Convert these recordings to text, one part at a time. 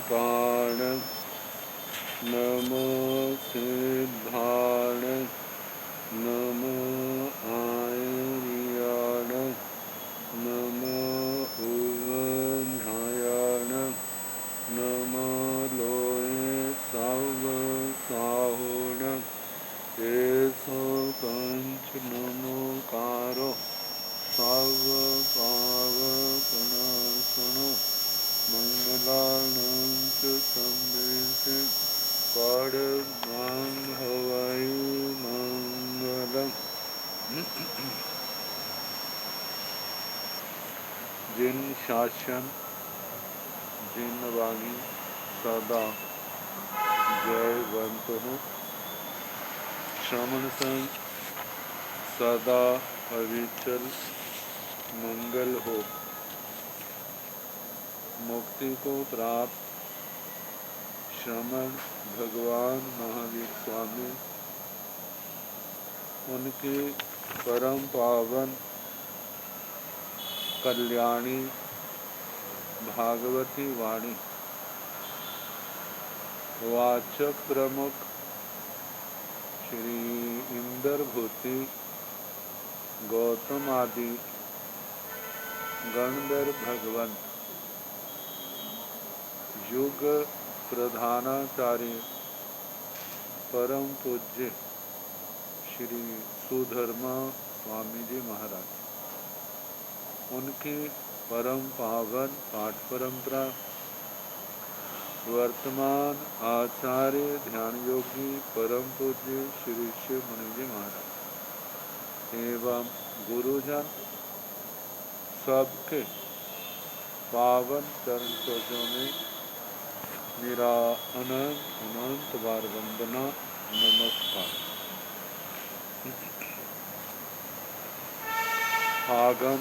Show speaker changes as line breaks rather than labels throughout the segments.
काण नमो सिद्धाण नमो आयर्याण नमो उवध्यायाण नमो लोये सव साहुण एसो कंच नमोकारो सव पावकनाशनो मंगलानंत संदेशे परमं हवै मंगलम्। जिन शासन जिन वाणी सदा जयवंत हो, श्रवण संग सदा अविचल मंगल हो। मुक्ति को प्राप्त श्रमण भगवान महावीर स्वामी, उनकी परम पावन कल्याणी भागवती वाणी वाचक प्रमुख श्री इंद्रभूति गौतम आदि गणधर भगवंत युग प्रधानाचार्य परम पूज्य श्री सुधर्मा स्वामी जी महाराज, उनकी परम पावन पाठ परंपरा वर्तमान आचार्य ध्यान योगी परम पूज्य श्री शिव मुनि जी महाराज एवं गुरुजन सबके पावन चरण सरोजों में मेरा अनंत अनंत बार वंदना नमस्कार। आगम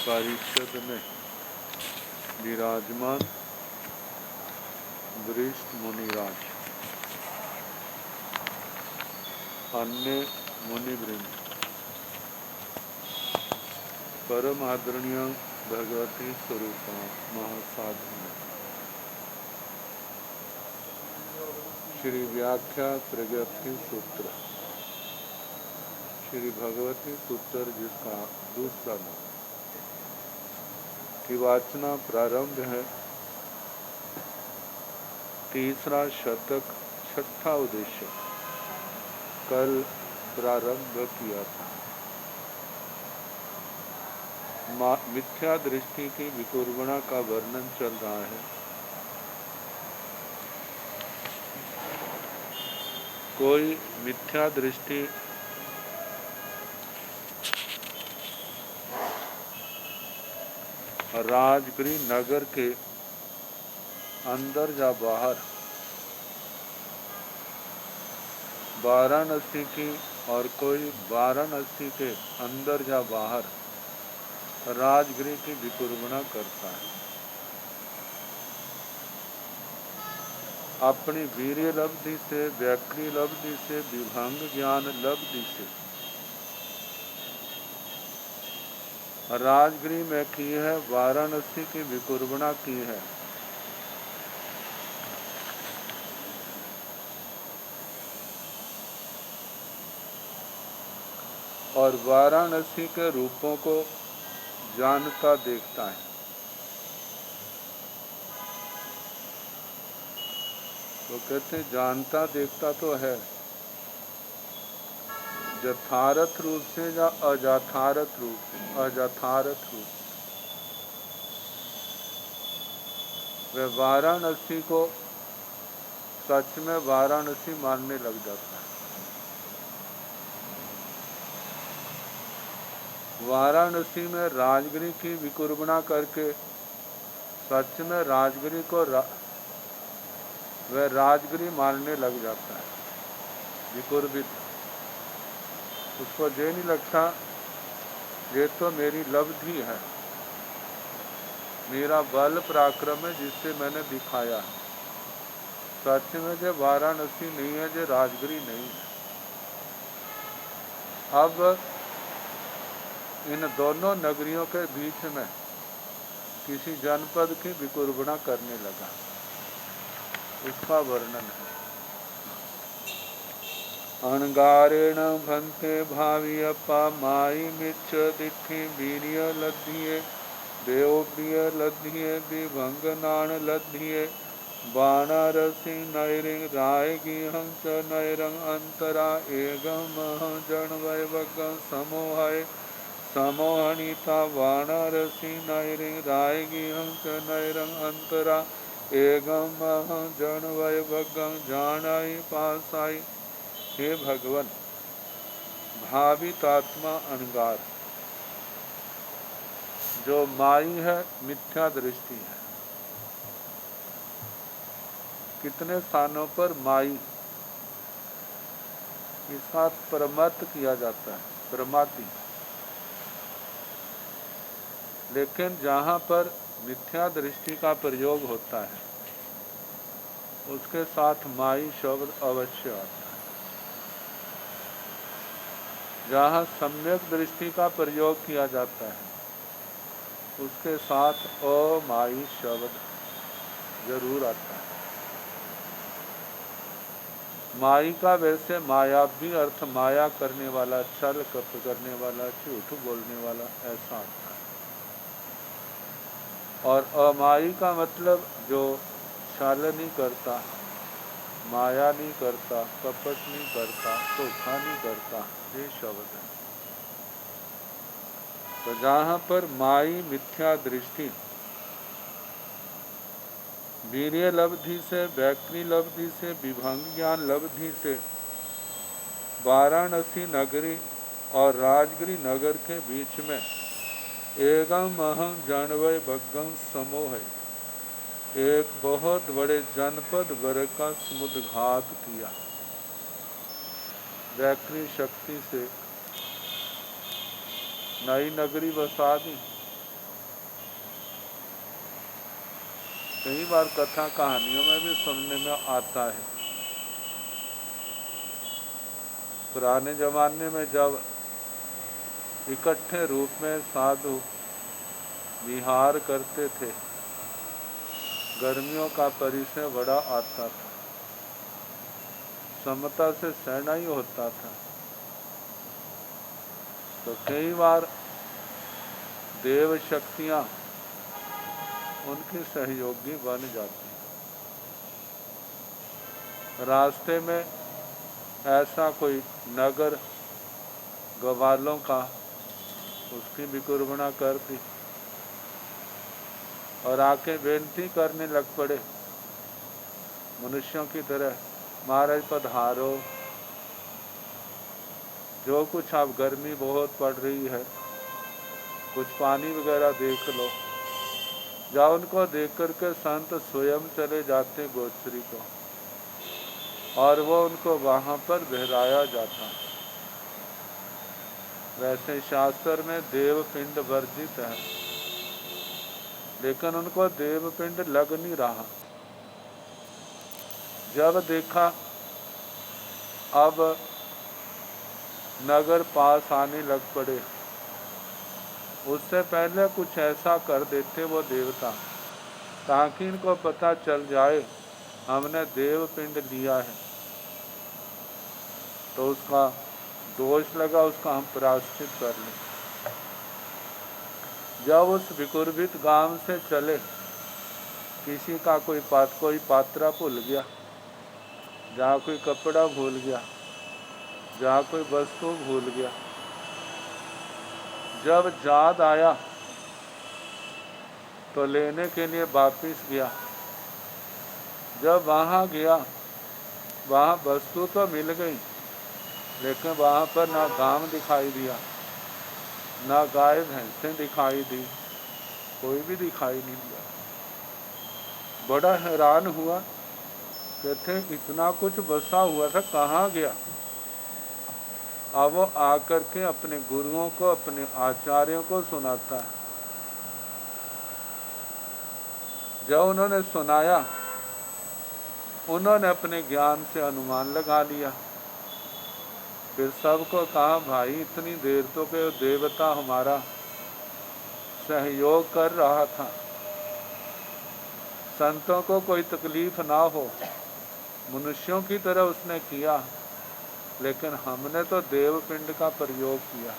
परिषद में विराजमान वरिष्ठ मुनिराज, अन्य मुनिवृंद, परम आदरणीय भगवती स्वरूपा महासाधु, श्री व्याख्या प्रगति सूत्र, श्री भगवती सूत्र जिसका दूसरा नाम की वाचना प्रारंभ है। तीसरा शतक छठा उद्देश्य कल प्रारंभ किया था। मिथ्या दृष्टि की विकुर्बणा का वर्णन चल रहा है। कोई मिथ्या दृष्टि राजगृह नगर के अंदर या बाहर, वाराणसी की, और कोई वाराणसी के अंदर या बाहर राजगृह की विकुर्बणा करता है। अपनी वीर्य लब्धि से, व्याकृ लब्धि से, विभंग ज्ञान लब्धि से राजगृह में की है, वाराणसी की विकुर्बणा की है। और वाराणसी के रूपों को जानता देखता है। तो कहते जानता देखता तो है, यथार्थ रूप से या अयथार्थ रूप से, अयथार्थ रूप से वह वाराणसी को सच में वाराणसी मानने लग जाता है। वाराणसी में राजगृह की विकुर्बणा करके सच में राजगृह को वह राजगृह मानने लग जाता है, विकुर्बित। उसको ये नहीं लगता ये तो मेरी लब्धि है, मेरा बल पराक्रम है जिससे मैंने दिखाया है। सच में जो वाराणसी नहीं है, जो राजगृह नहीं है। अब इन दोनों नगरियों के बीच में किसी जनपद की विकुर्बणा करने लगा। उसका वर्णन है। अणगारेण भन्ते भावी अपा माई मिच्छ दिठि वीर्य लद्धिये देवप्रिय लद्धिये विभंग नाण लद्धिये वानरसी नैरिंग रायगी हंस नैरंग अंतरा एगम जन वैवगम समोहय समोहनीता वानरसी नैरिंग रायगी हंस नैरंग अंतरा एगम जन वैवगम जानाई पासाई। हे भगवन, भावितात्मा अणगार जो माई है, मिथ्या दृष्टि है। कितने स्थानों पर माई के साथ प्रमत्त किया जाता है, प्रमाति, लेकिन जहाँ पर मिथ्या दृष्टि का प्रयोग होता है उसके साथ माई शब्द अवश्य आता है। जहाँ सम्यक दृष्टि का प्रयोग किया जाता है उसके साथ अमाई शब्द जरूर आता है। माई का वैसे मायावी अर्थ माया करने वाला, छल कपट करने वाला, झूठ बोलने वाला, ऐसा आता है। और अमाई का मतलब जो छल नहीं करता, माया नहीं करता, कपट नहीं करता, धोखा नहीं करता, ये शब्द है। तो जहाँ पर माई मिथ्या दृष्टि वीर्य लब्धि से, वैक्री लब्धि से, विभंग ज्ञान लब्धि से वाराणसी नगरी और राजगिरी नगर के बीच में एगम अहम जानवय भग्गम समूह है, एक बहुत बड़े जनपद वर्ग का समुद्घात किया। वैक्री शक्ति से नई नगरी बसा दी। कई बार कथा कहानियों में भी सुनने में आता है। पुराने जमाने में जब इकट्ठे रूप में साधु विहार करते थे, गर्मियों का परिसर बड़ा आता था, समता से सहना ही होता था, तो कई बार देव शक्तियां उनकी सहयोगी बन जाती। रास्ते में ऐसा कोई नगर ग्वालों का उसकी विकुर्बना कर दी और आके बेनती करने लग पड़े मनुष्यों की तरह, महाराज पधारो, जो कुछ आप, गर्मी बहुत पड़ रही है, कुछ पानी वगैरह देख लो। जब उनको देख करके संत स्वयं चले जाते गोचरी को और वो उनको वहाँ पर बहराया जाता। वैसे शास्त्र में देवपिंड वर्जित है, लेकिन उनको देवपिंड लग नहीं रहा। जब देखा अब नगर पास आने लग पड़े, उससे पहले कुछ ऐसा कर देते वो देवता ताकि इनको पता चल जाए हमने देवपिंड लिया है, तो उसका दोष लगा, उसका हम प्रायश्चित कर लें। जब उस विकुर्भित गांव से चले, किसी का कोई पात्रा भूल गया, जहाँ कोई कपड़ा भूल गया, जहाँ कोई वस्तु भूल गया। जब याद आया तो लेने के लिए वापिस गया। जब वहाँ गया, वहाँ वस्तु तो मिल गई, लेकिन वहाँ पर ना गांव दिखाई दिया, ना गाय भैंसें दिखाई दी, कोई भी दिखाई नहीं दिया। बड़ा हैरान हुआ, कहते इतना कुछ बसा हुआ था, कहाँ गया? अब वो आकर के अपने गुरुओं को, अपने आचार्यों को सुनाता है। जब उन्होंने सुनाया, उन्होंने अपने ज्ञान से अनुमान लगा लिया। फिर सबको कहा, भाई इतनी देर तो के देवता हमारा सहयोग कर रहा था, संतों को कोई तकलीफ ना हो, मनुष्यों की तरह उसने किया, लेकिन हमने तो देव पिंड का प्रयोग किया।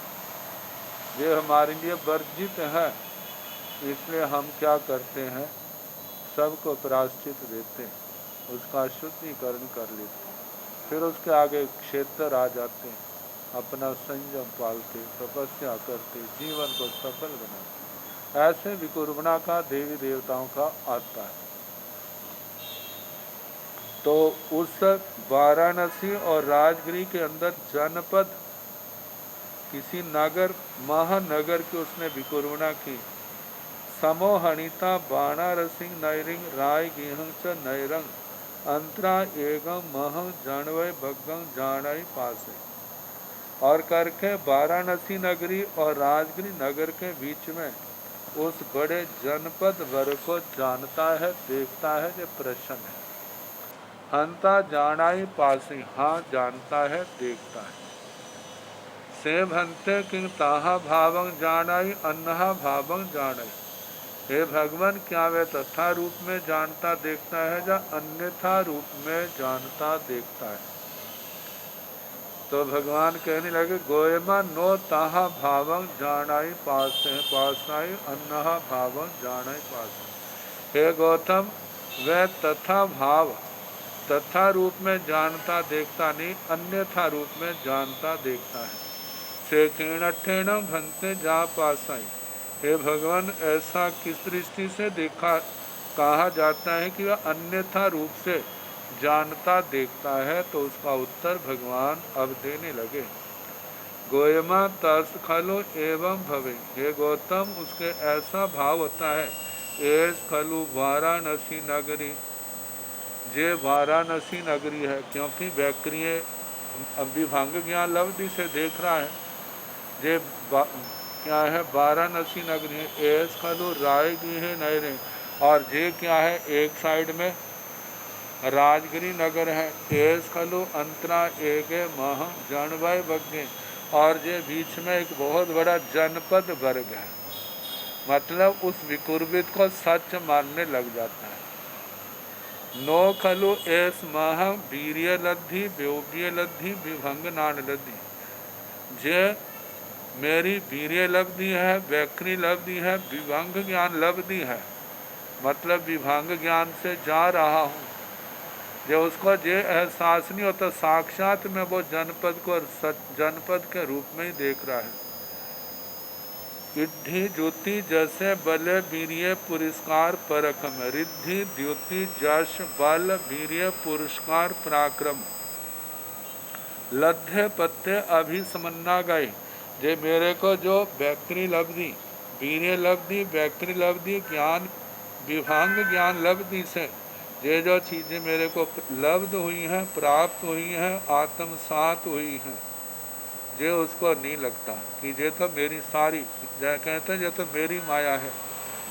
ये हमारे लिए वर्जित है, इसलिए हम क्या करते हैं, सबको प्रायश्चित देते हैं, उसका शुद्धिकरण कर लेते हैं, फिर उसके आगे क्षेत्र आ जाते हैं, अपना संयम पालते, तपस्या करते, जीवन को सफल बनाते। ऐसे विकुर्बणा का देवी देवताओं का आता है। तो उस वाराणसी और राजगिरी के अंदर जनपद, किसी नगर, महानगर की उसने विकुर्बणा की। समोहणिता बाणारसिंग नैरिंग राय गेहं च नैरंग अंतरा एगम मह जानवय भगं जानाई पासे। और करके वाराणसी नगरी और राजगिरी नगर के बीच में उस बड़े जनपद वर्ग को जानता है, देखता है, जो प्रश्न है। हंता जानाई पासी, हाँ जानता है, देखता है। से भंते किंग ताहा भावं जानाई अन्हा भावं जानाई। हे भगवान, क्या वे तथा रूप में जानता देखता है या अन्यथा रूप में जानता देखता है? तो भगवान कहने लगे, गोयमा नो ताहा भावं जानाई पासाई अन्हा भावं जानाई पासाई। हे गौतम, वह तथा भाव, तथा रूप में जानता देखता नहीं, अन्यथा रूप में जानता देखता है। से किणठेण भंते जा पासाई। हे भगवान, ऐसा किस दृष्टि से देखा, कहा जाता है कि वह अन्यथा रूप से जानता देखता है? तो उसका उत्तर भगवान अब देने लगे। गोयमा तस खलु एवं भवे। हे गौतम, उसके ऐसा भाव होता है, एस खलु वाराणसी नगरी, जे वाराणसी नगरी है, क्योंकि व्याक्रिय विभंग ज्ञान लब्धि से देख रहा है। जे क्या है, वाराणसी नगरी है, एस खलु राय है नहरे, और जे क्या है, एक साइड में राजगिरी नगर है, एस खलु अंतरा एगे मह जनवय बग्गे, और जे बीच में एक बहुत बड़ा जनपद वर्ग है। मतलब उस विकुर्बित को सच मानने लग जाता है। नो खलु एस मह वीर्य लब्धि व्योव्य लब्धि विभंग नान लब्धि। जे मेरी वीर्य लब्धि है, व्याक्री लब्धि है, विभंग ज्ञान लब्धि है, मतलब विभंग ज्ञान से जा रहा हूँ। जो उसको जे एहसास नहीं होता, साक्षात में वो जनपद को जनपद के रूप में ही देख रहा है। रिद्धि ज्योति जैसे बल वीर्य पुरस्कार परक्रम। रिद्धि द्युति जश बल वीर्य पुरस्कार पराक्रम। लद्य पत्ते अभिसमन्ना गए। जे मेरे को जो व्याक्री लब्धि, वीर्य लब्धि, व्याक्री लब्धि, ज्ञान, विभांग ज्ञान लब्धि से ये जो चीज़ें मेरे को लब्ध हुई हैं, प्राप्त हुई हैं, आत्मसात हुई हैं, ये उसको नहीं लगता कि ये तो मेरी सारी, कहते हैं ये तो मेरी माया है,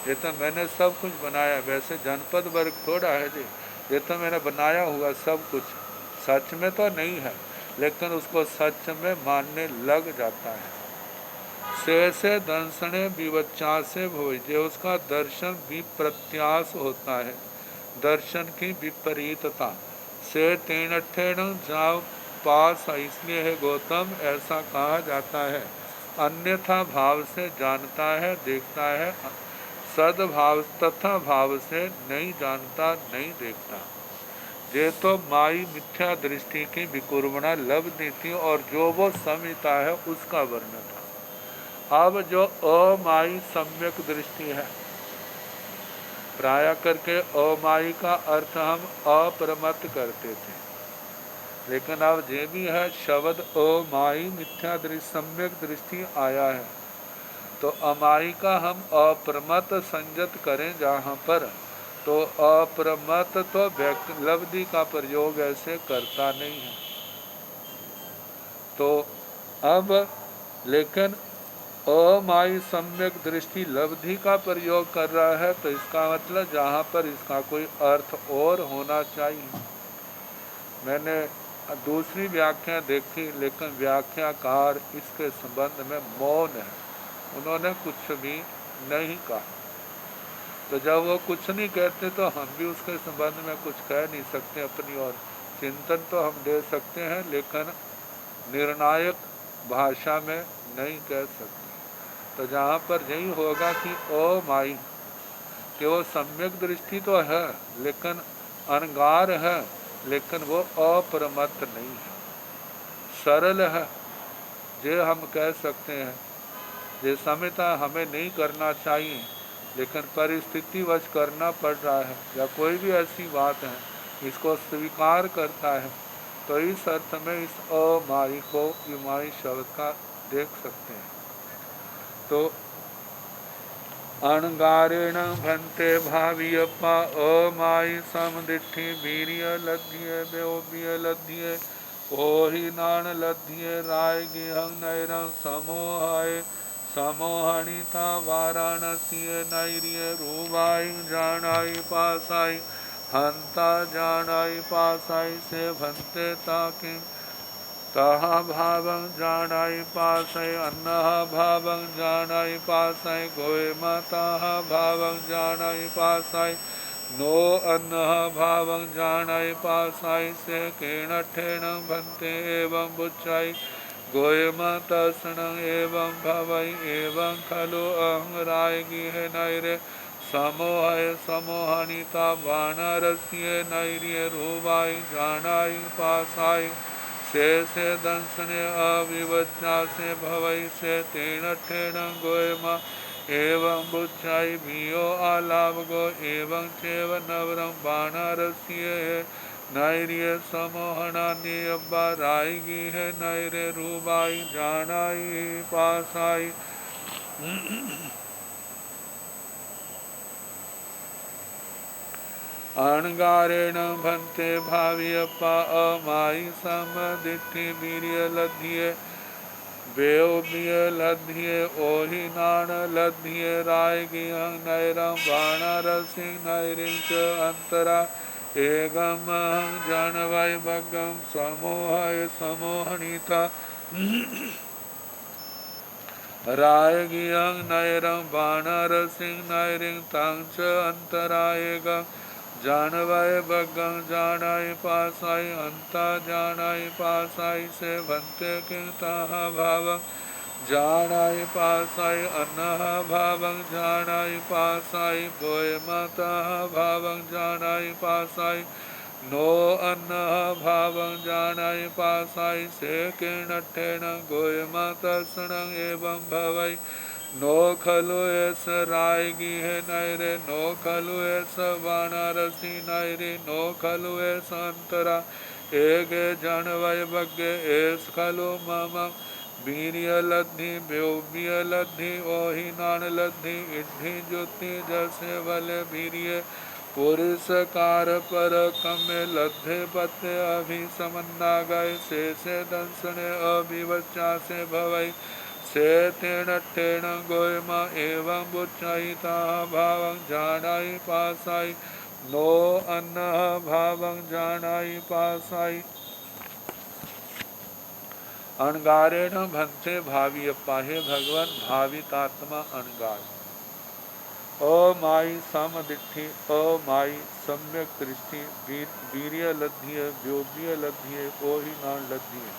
ये तो मैंने सब कुछ बनाया। वैसे जनपद वर्ग थोड़ा है जी, ये तो मैंने बनाया हुआ सब कुछ, सच में तो नहीं है, लेकिन उसको सच में मानने लग जाता है। से दर्शने विवच्चा से भोज, जो उसका दर्शन विप्रत्यास होता है, दर्शन की विपरीतता से तेण जाओ पास। इसलिए है गौतम, ऐसा कहा जाता है, अन्यथा भाव से जानता है, देखता है, सद्भाव तथा भाव से नहीं जानता, नहीं देखता। ये तो माई मिथ्या दृष्टि की विकुर्बणा लब्धि थी, और जो वो संहिता है उसका वर्णन था। अब जो अमाई सम्यक दृष्टि है, प्राय करके अमाई का अर्थ हम अप्रमत करते थे, लेकिन अब ये भी है शब्द अमाई मिथ्या दृष्टि सम्यक दृष्टि आया है, तो अमाई का हम अप्रमत संजत करें जहाँ पर, तो अप्रमत तो लब्धि का प्रयोग ऐसे करता नहीं है। तो अब लेकिन अमाई सम्यक दृष्टि लब्धि का प्रयोग कर रहा है, तो इसका मतलब जहाँ पर इसका कोई अर्थ और होना चाहिए। मैंने दूसरी व्याख्या देखी, लेकिन व्याख्याकार इसके संबंध में मौन है, उन्होंने कुछ भी नहीं कहा। तो जब वो कुछ नहीं कहते तो हम भी उसके संबंध में कुछ कह नहीं सकते अपनी ओर। चिंतन तो हम दे सकते हैं लेकिन निर्णायक भाषा में नहीं कह सकते। तो जहाँ पर यही होगा कि ओ माई, कि वो सम्यक दृष्टि तो है लेकिन अनगार है, लेकिन वो अपरमत्त नहीं है, सरल है, ये हम कह सकते हैं। ये समझता हमें नहीं करना चाहिए लेकिन परिस्थितिवश करना पड़ रहा है, या कोई भी ऐसी बात है इसको स्वीकार करता है, तो इस अर्थ में इस अमाई को इमाई शब्द का देख सकते हैं। तो अणगारेण भंते भावियप्पा अमाई समदिठि वीर्य लद्धिये व्योव्य लद्धिये ओहि नान लद्धिये राय गिहं नैरं समोहाय समोहनिता वाराणसी नैर्य रूबाई जानाई पासाई हंता जानाई पासाई से भंते ताकिं तहा भावं जानाई पासय अन्नः भावं जानाई पासय गोय माताः भावं जानाई पासय नो अन्नः भावं जानाई पासय से केणठेन भंते एवं बुच्चाई गोय मातसनं एवं भवै एवं खलु अहंरायगिह नैरे समोहय समोहनिता वानरस्य नैर्य रूपाय जानाई पासाय से दंसने अविवच्चा से भवई से तेन ठेन गोयमा एवं बुच्छाई भियो आलाभ गो एवं चेव नवरं बाणारस्य नैर्य समोहना नियब्बा रायगी है नैरे रूबाई जानाई पासाई। अणगारेण भंते भावियप्पा अमाई समदिठि वीर्य लद्धिये व्योव्य लद्धिये ओहि नान लद्धिये राय गिहं नैरं वानरसिं नैरिं च अंतरा एगम जानवै भगं समोहय समोहनिता राय गिहं नैरं वानरसिं नैरिं तं च अंतरा एगं जानवाय बगं जानाय पासाय अंता जानाय पासाय से भंते किंताह भावं जानाय पासाय अन्नः भावं जानाय पासाय गोय माताः भावं जानाय पासाय नो अन्नः भावं जानाय पासाय से किणठेन गोय मातसनं एवं भवै नो खलु एस रायगी है नैरे नो खलु एस वानरसी नैरे नो खलु एस अंतरा एगे जानवय भग्गे एस खलु मम वीर्य लद्धि व्योव्य लद्धि ओहि नान लद्धि इद्धि ज्योति जसे बले वीर्य पुरुषकार पर कमे लद्धे पत्ते अभिसमन्ना गए से दंसने अभिवच्चा से भवई से तेन ठेन गोयमा एवं बुच्चायिता भावं जानाई पासाई नो अन्नः भावं जानाई पासाई। अणगारेण भंते भावियप्पा, हे भगवान भावितात्मा अणगार। अमाई समदिठि अमाई सम्यक दृष्टि वीर्य लद्धिये व्योव्य लद्धिये ओहि नान लद्धिये।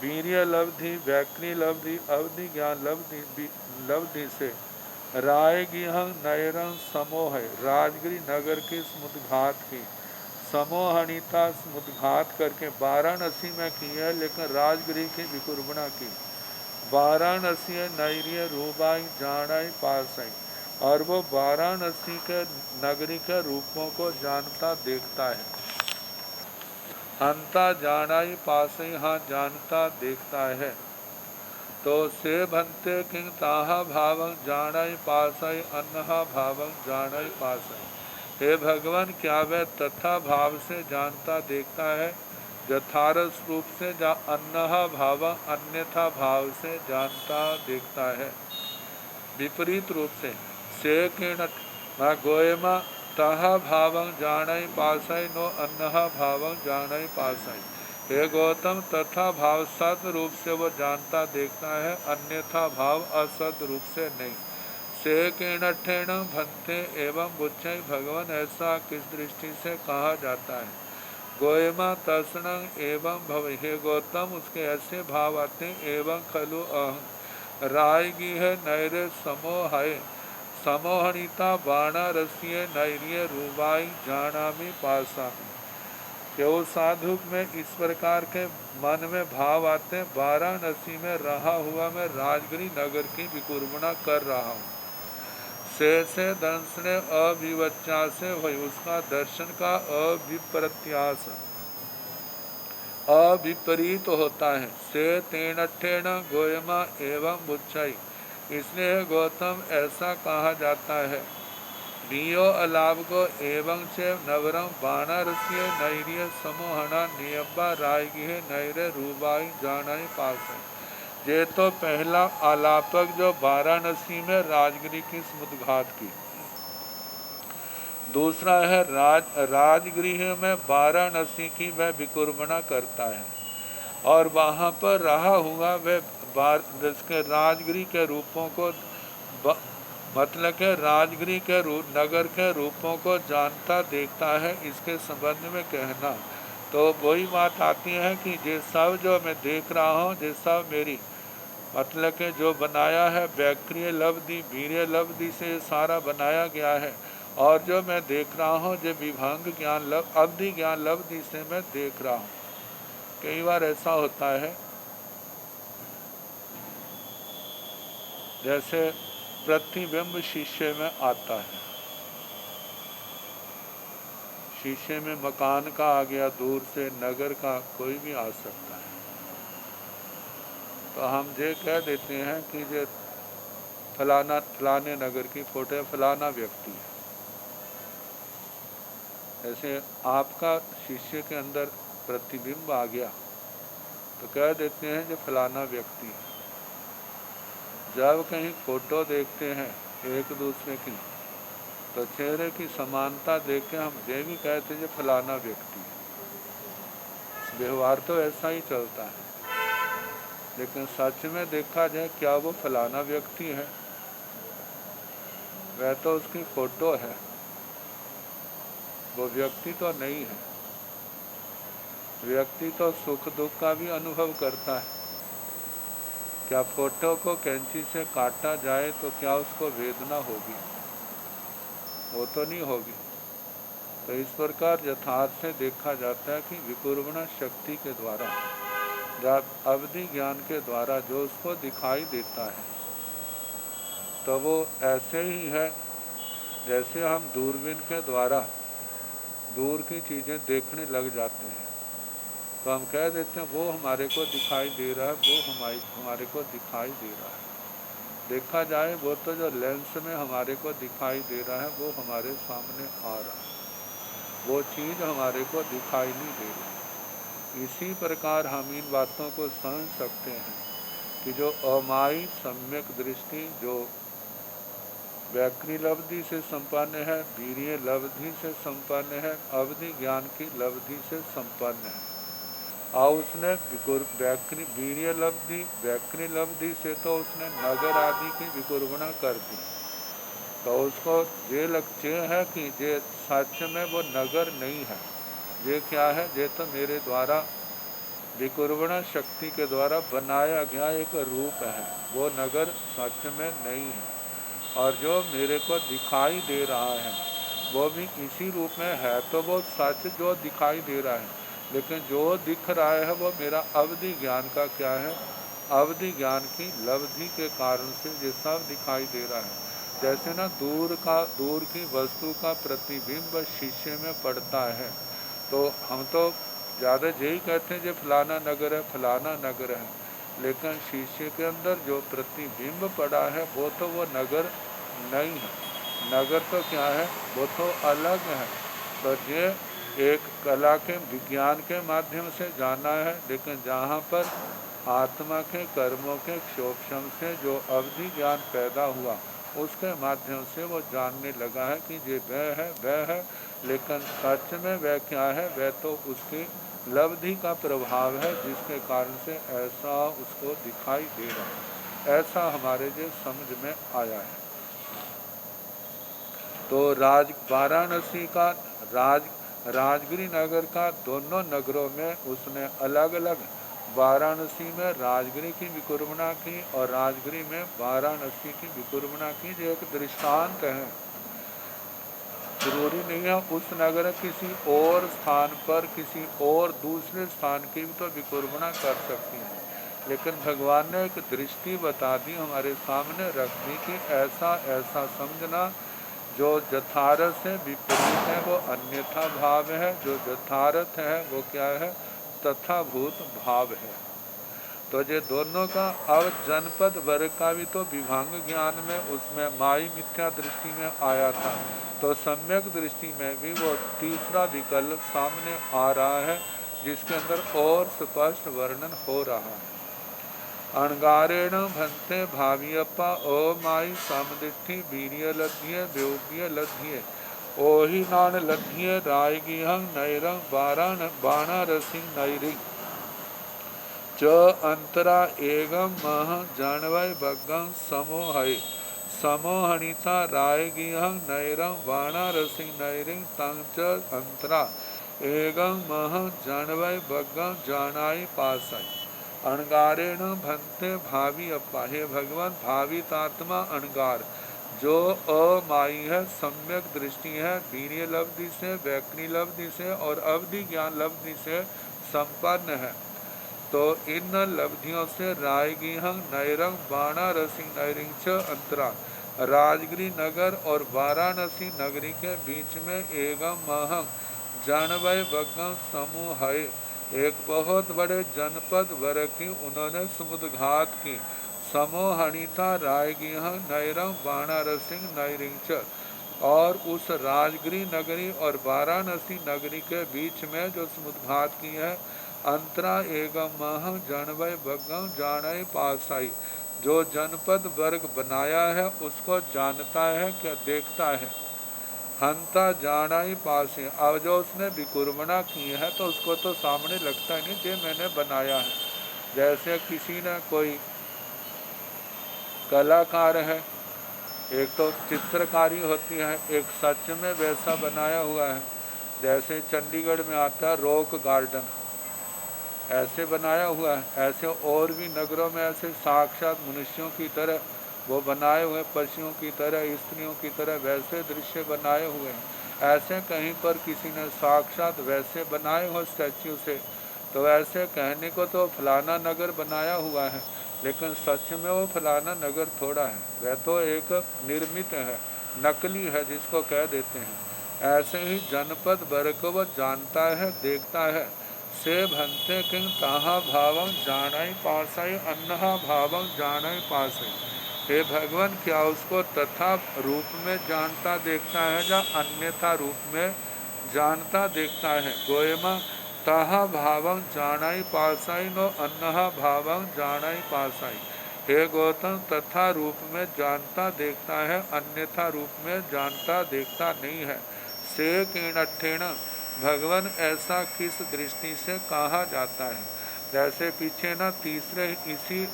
वीर्य लब्धि वैक्री लब्धि अवधि ज्ञान लब्धि से राय गिहं नैरं समोह, राजगिरी नगर की समुद्घात की समोहनिता समुद्घात करके वाराणसी में की है, लेकिन राजगिरी की विकुर्बणा की। वाराणसी नैर्य रूबाई जानाई पासाई, और वो वाराणसी के नगरी के रूपों को जानता देखता है। हंता जानाई पासे, हाँ जानता देखता है। तो से भंते किंग ताहा भावं जानाई पासाई अन्नहा भावं जानाई पासाई। हे भगवान, क्या वह तथा भाव से जानता देखता है? यथारस रूप से अन्नहा भावं अन्यथा भाव से जानता देखता है। विपरीत रूप से किणट गोयमा तहा भावं जानाई पासाई नो अन्नः भावं जानाई पासाई। हे गौतम, तथा भाव सद रूप से वो जानता देखता है, अन्यथा भाव असद रूप से नहीं। से केणठेण भंते एवं बुच्चय भगवान, ऐसा किस दृष्टि से कहा जाता है। गोयमा तर्षण एवं भव, हे गौतम उसके ऐसे भाव आते एवं खलु रायगी है नैरे समोहय, समोहनिता बाणा रसिए नैरिय रूबाई जानामी पासामी। क्यों साधु में इस प्रकार के मन में भाव आते, वाराणसी में रहा हुआ मैं राजगिरी नगर की विकुर्बणा कर रहा हूँ। से दर्शन अविवच्चा से वही उसका दर्शन का अविप्रत्यास अविपरीत होता है। से तेणठेण गोयमा एवं बुच्छाई, इसलिए गौतम ऐसा कहा जाता है। नियो अलाभ को एवं चे नवरम वाराणसी नैर्य समोहना नियब्बा रायगी नैरे रूबाई जानाई पास है। ये तो पहला आलापक जो वाराणसी में राजगिरी की समुद्घात की। दूसरा है राजगृह में वाराणसी की वह विकुर्बणा करता है और वहाँ पर रहा हुआ वह राजगिरी के रूपों को मतलब के राजगिरी के नगर के रूपों को जानता देखता है। इसके संबंध में कहना तो वही बात आती है कि ये सब जो मैं देख रहा हूँ, ये सब मेरी मतलब के जो बनाया है व्याक्रिय लब्धि वीर्य लब्धि से सारा बनाया गया है। और जो मैं देख रहा हूँ जो विभंग ज्ञान अवधि ज्ञान लब्धि से मैं देख रहा हूँ। कई बार ऐसा होता है जैसे प्रतिबिंब शीशे में आता है, शीशे में मकान का आ गया, दूर से नगर का कोई भी आ सकता है। तो हम ये कह देते हैं कि ये फलाने नगर की फोटो है, फलाना व्यक्ति है। ऐसे आपका शीशे के अंदर प्रतिबिंब आ गया तो कह देते हैं जो फलाना व्यक्ति है। जब कहीं फोटो देखते हैं एक दूसरे की तो चेहरे की समानता देख के हम ये भी कहते हैं जो फलाना व्यक्ति है। व्यवहार तो ऐसा ही चलता है, लेकिन सच में देखा जाए क्या वो फलाना व्यक्ति है? वह तो उसकी फोटो है, वो व्यक्ति तो नहीं है। व्यक्ति तो सुख दुख का भी अनुभव करता है। क्या फोटो को कैंची से काटा जाए तो क्या उसको वेदना होगी? वो तो नहीं होगी। तो इस प्रकार यथार्थ से देखा जाता है कि विकुर्बणा शक्ति के द्वारा, अवधि ज्ञान के द्वारा जो उसको दिखाई देता है तो वो ऐसे ही है जैसे हम दूरबीन के द्वारा दूर की चीज़ें देखने लग जाते हैं। तो हम कह देते हैं वो हमारे को दिखाई दे रहा है, वो हमारे को दिखाई दे रहा है। देखा जाए वो तो जो लेंस में हमारे को दिखाई दे रहा है वो हमारे सामने आ रहा है, वो चीज़ हमारे को दिखाई नहीं दे रही। इसी प्रकार हम इन बातों को समझ सकते हैं कि जो अमायी सम्यक दृष्टि जो व्याक्री लब्धि से संपन्न है, वीर्य लब्धि से संपन्न है, अवधि ज्ञान की लब्धि से संपन्न है, और उसने वीर्य लब्धि व्याक्री लब्धि से तो उसने नगर आदि की विकुर्बणा कर दी। तो उसको ये लक्ष्य है कि ये सच में वो नगर नहीं है, ये क्या है? ये तो मेरे द्वारा विकुर्बणा शक्ति के द्वारा बनाया गया एक रूप है, वो नगर सच में नहीं है। और जो मेरे को दिखाई दे रहा है वो भी इसी रूप में है, तो वो सच जो दिखाई दे रहा है, लेकिन जो दिख रहा है वो मेरा अवधि ज्ञान का क्या है? अवधि ज्ञान की लब्धि के कारण से ये सब दिखाई दे रहा है। जैसे ना दूर की वस्तु का प्रतिबिंब शीशे में पड़ता है, तो हम तो ज़्यादा यही कहते हैं जो फलाना नगर है, फलाना नगर है, लेकिन शीशे के अंदर जो प्रतिबिंब पड़ा है वो तो वो नगर नहीं है। नगर तो क्या है? वो तो अलग है। तो ये एक कला के विज्ञान के माध्यम से जाना है, लेकिन जहाँ पर आत्मा के कर्मों के क्षोभम से जो अवधि ज्ञान पैदा हुआ उसके माध्यम से वो जानने लगा है कि ये वह है, लेकिन सच में वह क्या है? वह तो उसकी लब्धि का प्रभाव है जिसके कारण से ऐसा उसको दिखाई दे रहा है। ऐसा हमारे जो समझ में आया है। तो वाराणसी का राजगिरी नगर का दोनों नगरों में उसने अलग अलग वाराणसी में राजगिरी की विकुर्बना की और राजगिरी में वाराणसी की विकुर्बना की, जो एक दृष्टांत है। जरूरी नहीं है उस नगर किसी और स्थान पर किसी और दूसरे स्थान की भी तो विकुर्बना कर सकती है, लेकिन भगवान ने एक दृष्टि बता दी, हमारे सामने रख दी कि ऐसा ऐसा समझना, जो यथार्थ से विपरीत है वो अन्यथा भाव है, जो यथार्थ है वो क्या है, तथाभूत भाव है। तो ये दोनों का अब जनपद वर्ग का भी तो विभांग ज्ञान में उसमें माई मिथ्या दृष्टि में आया था, तो सम्यक दृष्टि में भी वो तीसरा विकल्प सामने आ रहा है, जिसके अंदर और स्पष्ट वर्णन हो रहा है। अणगारेण भंते भावियप्पा ओ माई समदिष्टि वीर्य लध्य व्योग्य लध्य ओहि नान लध्य रायगिहं नैरं बाणारसिं नैरिं च अंतरा एगम मह जानवय बग्गं समोहनिता रायगिहं नैरं बाणारसिं नैरिं तं च अंतरा एगं मह जानवय बग्गं जानाई पासाई। अणगारेण भंते भावी अप्पा, हे भगवान भावितात्मा अणगार जो अमाई है, सम्यक दृष्टि है, वीर्य लब्धि से, वैक्री लब्धि से और अवधि ज्ञान लब्धि से संपन्न है, तो इन लब्धियों से रायगिहं नैरंग बाणारसी नैरिंग च अंतरा, राजगिरी नगर और वाराणसी नगरी के बीच में एगम महंग जानवय बग्गम समूह है, एक बहुत बड़े जनपद वर्ग की उन्होंने समुद्घात की। समोहणिता रायगिहं नैरंग बाणारसी नैरिंग च, और उस राजगिरी नगरी और वाराणसी नगरी के बीच में जो समुद्घात की है, अंतरा एगम मह जनवय बग्गम जानय पासाई, जो जनपद वर्ग बनाया है उसको जानता है, क्या देखता है। हंता जानाई पासे, अब जो उसने विकुर्बना की है तो उसको तो सामने लगता ही नहीं जे मैंने बनाया है। जैसे किसी ने कोई कलाकार है, एक तो चित्रकारी होती है, एक सच में वैसा बनाया हुआ है। जैसे चंडीगढ़ में आता है रॉक गार्डन, ऐसे बनाया हुआ है, ऐसे और भी नगरों में ऐसे साक्षात मनुष्यों की तरह वो बनाए हुए, पशुओं की तरह, स्त्रियों की तरह वैसे दृश्य बनाए हुए हैं। ऐसे कहीं पर किसी ने साक्षात वैसे बनाए हो स्टैच्यू से, तो ऐसे कहने को तो फलाना नगर बनाया हुआ है, लेकिन सच में वो फलाना नगर थोड़ा है, वह तो एक निर्मित है, नकली है, जिसको कह देते हैं। ऐसे ही जनपद वर्ग को वह जानता है, देखता है। से भंते किंग ताहा भावं जानय पासय अन्नहा भावं जानय पासय, हे भगवान क्या उसको तथा रूप में जानता देखता है या अन्यथा रूप में जानता देखता है। गोयमा ताहा भावं जानय पासय नो अन्नहा भावं जानय पासय, हे गौतम तथा रूप में जानता देखता है, अन्यथा रूप में जानता देखता नहीं है। से किणठेण, भगवान ऐसा किस दृष्टि से कहा जाता है। जैसे पीछे ना तीसरे इसी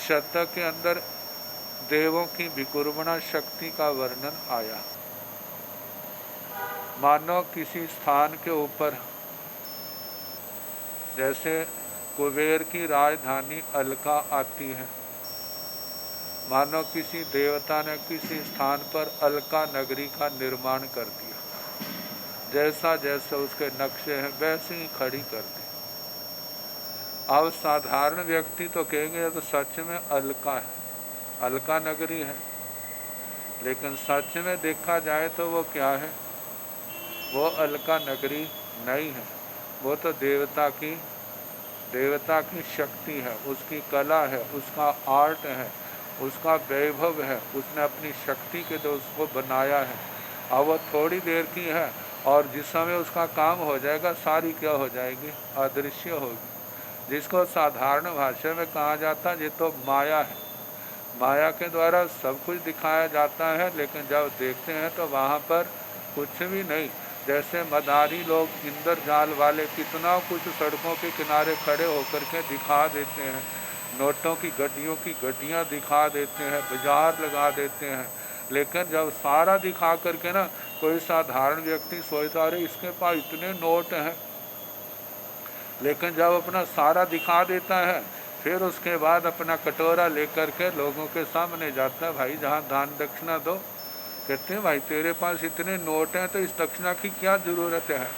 शतक के अंदर देवों की विकुर्बना शक्ति का वर्णन आया। मानो किसी स्थान के ऊपर, जैसे कुबेर की राजधानी अलका आती है, मानो किसी देवता ने किसी स्थान पर अलका नगरी का निर्माण कर दिया, जैसा जैसे उसके नक्शे हैं वैसे ही खड़ी कर दी। अब साधारण व्यक्ति तो कहेंगे तो सच में अलका है, अलका नगरी है, लेकिन सच में देखा जाए तो वो क्या है, वो अलका नगरी नहीं है, वो तो देवता की शक्ति है, उसकी कला है, उसका आर्ट है, उसका वैभव है, उसने अपनी शक्ति के द्वारा उसको बनाया है। अब वो थोड़ी देर की है और जिस समय उसका काम हो जाएगा सारी क्या हो जाएगी, अदृश्य होगी, जिसको साधारण भाषा में कहा जाता है ये तो माया है। माया के द्वारा सब कुछ दिखाया जाता है, लेकिन जब देखते हैं तो वहाँ पर कुछ भी नहीं। जैसे मदारी लोग, इंद्रजाल वाले कितना कुछ सड़कों के किनारे खड़े होकर के दिखा देते हैं, नोटों की गड्डियों की गड्डियाँ दिखा देते हैं, बाजार लगा देते हैं, लेकिन जब सारा दिखा करके ना कोई साधारण व्यक्ति सोचता अरे इसके पास इतने नोट हैं, लेकिन जब अपना सारा दिखा देता है फिर उसके बाद अपना कटोरा लेकर के लोगों के सामने जाता है, भाई जहाँ दान दक्षिणा दो। कहते हैं भाई तेरे पास इतने नोट हैं तो इस दक्षिणा की क्या ज़रूरत है।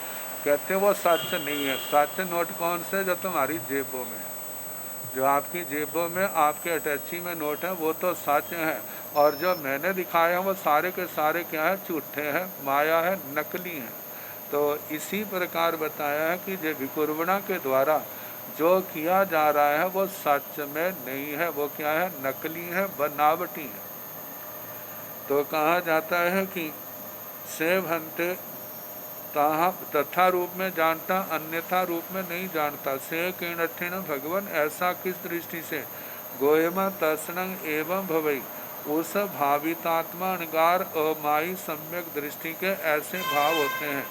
कहते हैं वो सच नहीं है। सच नोट कौन से? जो तुम्हारी जेबों में, जो आपकी जेबों में आपके अटैची में नोट है वो तो सच है, और जो मैंने दिखाया है वो सारे के सारे क्या है? झूठे हैं, माया है, नकली हैं। तो इसी प्रकार बताया है कि जो विकुर्बणा के द्वारा जो किया जा रहा है वो सच में नहीं है, वो क्या है? नकली है, बनावटी है। तो कहा जाता है कि से भंते तथा रूप में जानता, अन्यथा रूप में नहीं जानता। से किणठिन भगवन, ऐसा किस दृष्टि से? गोयमा तस्नंग एवं भवई, उस भावितात्मा अणगार अमाई सम्यक दृष्टि के ऐसे भाव होते हैं।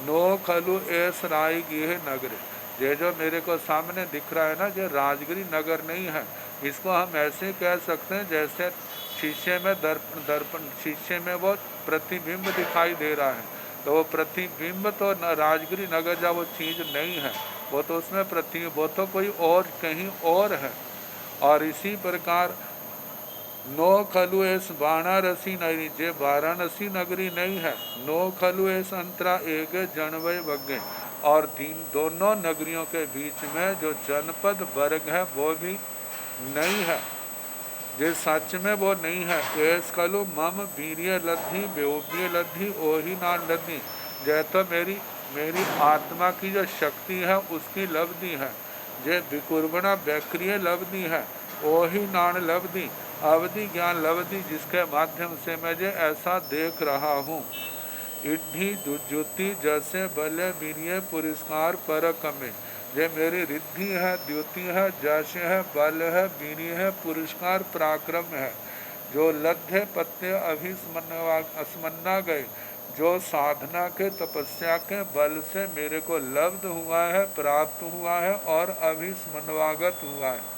नो खलु एस राय गिह नगर, ये जो मेरे को सामने दिख रहा है ना, ये राजगिरी नगर नहीं है। इसको हम ऐसे कह सकते हैं जैसे शीशे में दर्पण शीशे में वो प्रतिबिंब दिखाई दे रहा है, तो वो प्रतिबिंब तो राजगिरी नगर जब वो चीज़ नहीं है, वो तो उसमें वो तो कोई और कहीं और है। और इसी प्रकार नो खलु एस वाराणसी नगरी, जे वाराणसी नगरी नहीं है। नो खलु एस अंतरा एक जनवय वज्ञ, और दोनों नगरियों के बीच में जो जनपद वर्ग है वो भी नहीं है, जे सच में वो नहीं है। एस खलु मम वीर्य लद्धि बेउप्य लद्धि ओही नान लद्धि, जय तो मेरी आत्मा की जो शक्ति है उसकी लब्धि है। जे विकुर्बणा व्याक्रिय लब्धि है, ओही नान लब्धि अवधि ज्ञान लब्धि, जिसके माध्यम से मैं जे ऐसा देख रहा हूँ। इड्ढी द्युति जैसे बल्य वीर्य पुरस्कार पर कमे, जे मेरी रिद्धि है, द्युति है, जैसे है, बल है, वीर्य है, पुरस्कार पराक्रम है। जो लद्य पत्य अभिस्मन्ना गए, जो साधना के तपस्या के बल से मेरे को लब्ध हुआ है, प्राप्त हुआ है और अभिस्मन्वागत हुआ है।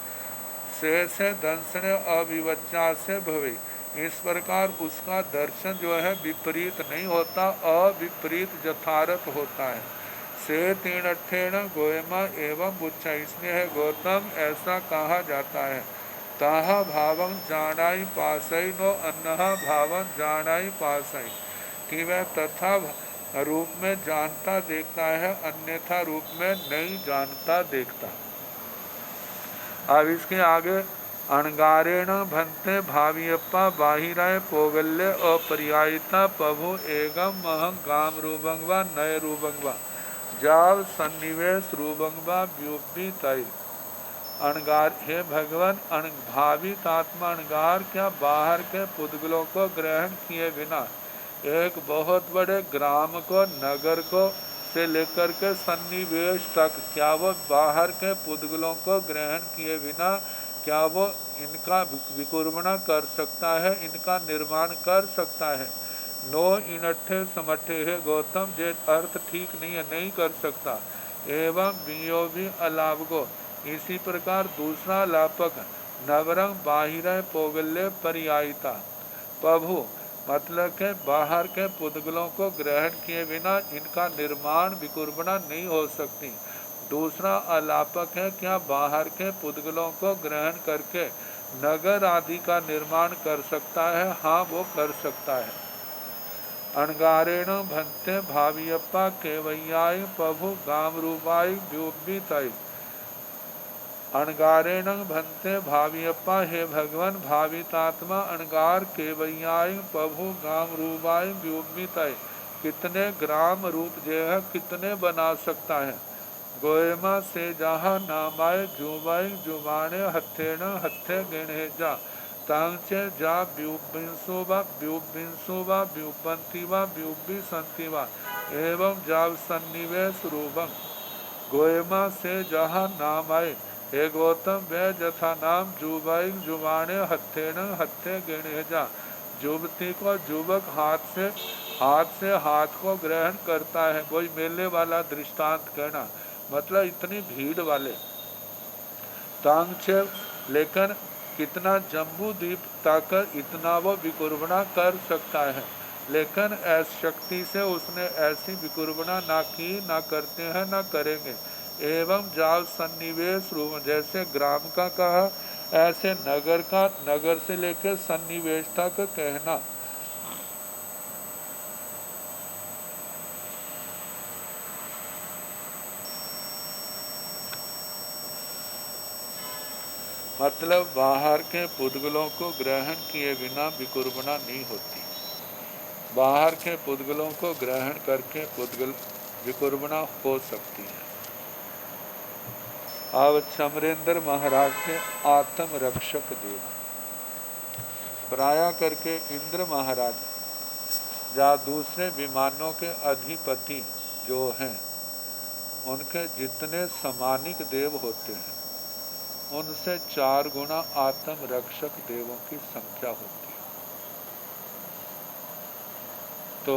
से दंशन अविवच्चा से भवे, इस प्रकार उसका दर्शन जो है विपरीत नहीं होता, अविपरीत यथार्थ होता है। से तीणठेण गोयमा एवं बुच्चा, इसलिए है गौतम ऐसा कहा जाता है। ताहा भावं जानाई पासई नो अन्नहा भावं जानाई पासई, कि वह तथा रूप में जानता देखता है, अन्यथा रूप में नहीं जानता देखता। अब इसके आगे अणगारेण भंते भावियप्पा बाहिराय पोगल्य अपर्यायिता पभु एगम महं गाम रूबंगवा नय रूबंगवा, जाव सन्निवेश रूबंगवा व्युपी तय। अणगार, हे भगवान, भावित आत्मा अणगार क्या बाहर के पुद्गलों को ग्रहण किए बिना एक बहुत बड़े ग्राम को, नगर को से लेकर के सन्निवेश तक, क्या वो बाहर के पुद्गलों को ग्रहण किए बिना क्या वो इनका विकुर्बणा कर सकता है, इनका निर्माण कर सकता है? नो इनठे समठे, है गौतम जे अर्थ ठीक नहीं है, नहीं कर सकता। एवं बियो भी अलाभगो, इसी प्रकार दूसरा लापक नवरंग बाहिर पोगल्य पर्यायिता प्रभु, मतलब के बाहर के पुद्गलों को ग्रहण किए बिना इनका निर्माण विकुर्बणा नहीं हो सकती। दूसरा अलापक है, क्या बाहर के पुद्गलों को ग्रहण करके नगर आदि का निर्माण कर सकता है? हाँ, वो कर सकता है। अणगारेण भंते भावियप्पा केवैयाय प्रभु गाम रूपाय व्युबितय। अणगारेण भंते भावियप्पा, हे भगवान भावितात्मा अणगार केवैयाय प्रभु गाम रूपाय व्युबितय, कितने ग्राम रूप जो है कितने बना सकता है। गोयमा से जहाँ नामाय जुबाई जुबाने हथेण हथे गिणे जा, तांचे जा व्युबिंसु वा व्युपंती वा व्युबी संति वा, एवं जाव सन्निवेश रूपम। गोयमा से जहाँ नाम आए, हे गौतम वे जथा नाम जुबाई जुबाने हथेण हथे गिणे जा, जुबती को जुबक हाथ से हाथ को ग्रहण करता है। कोई मेले वाला दृष्टांत कहना, मतलब इतनी भीड़ वाले तांग, लेकिन कितना जम्बू द्वीप ताकर इतना वो विकुर्बना कर सकता है, लेकिन ऐस शक्ति से उसने ऐसी विकुर्बना ना की, ना करते हैं, ना करेंगे। एवं जाल सन्निवेश रूप, जैसे ग्राम का कहा, ऐसे नगर का, नगर से लेकर सन्निवेश तक कहना। मतलब बाहर के पुद्गलों को ग्रहण किए बिना विकुर्बना नहीं होती। बाहर के पुद्गलों को ग्रहण करके पुद्गल विकुर्बना हो सकती है। अब चमरेंद्र महाराज के आत्म रक्षक देव प्राया करके इंद्र महाराज या दूसरे विमानों के अधिपति जो हैं, उनके जितने समानिक देव होते हैं, उनसे 4 गुना आत्म रक्षक देवों की संख्या होती है। तो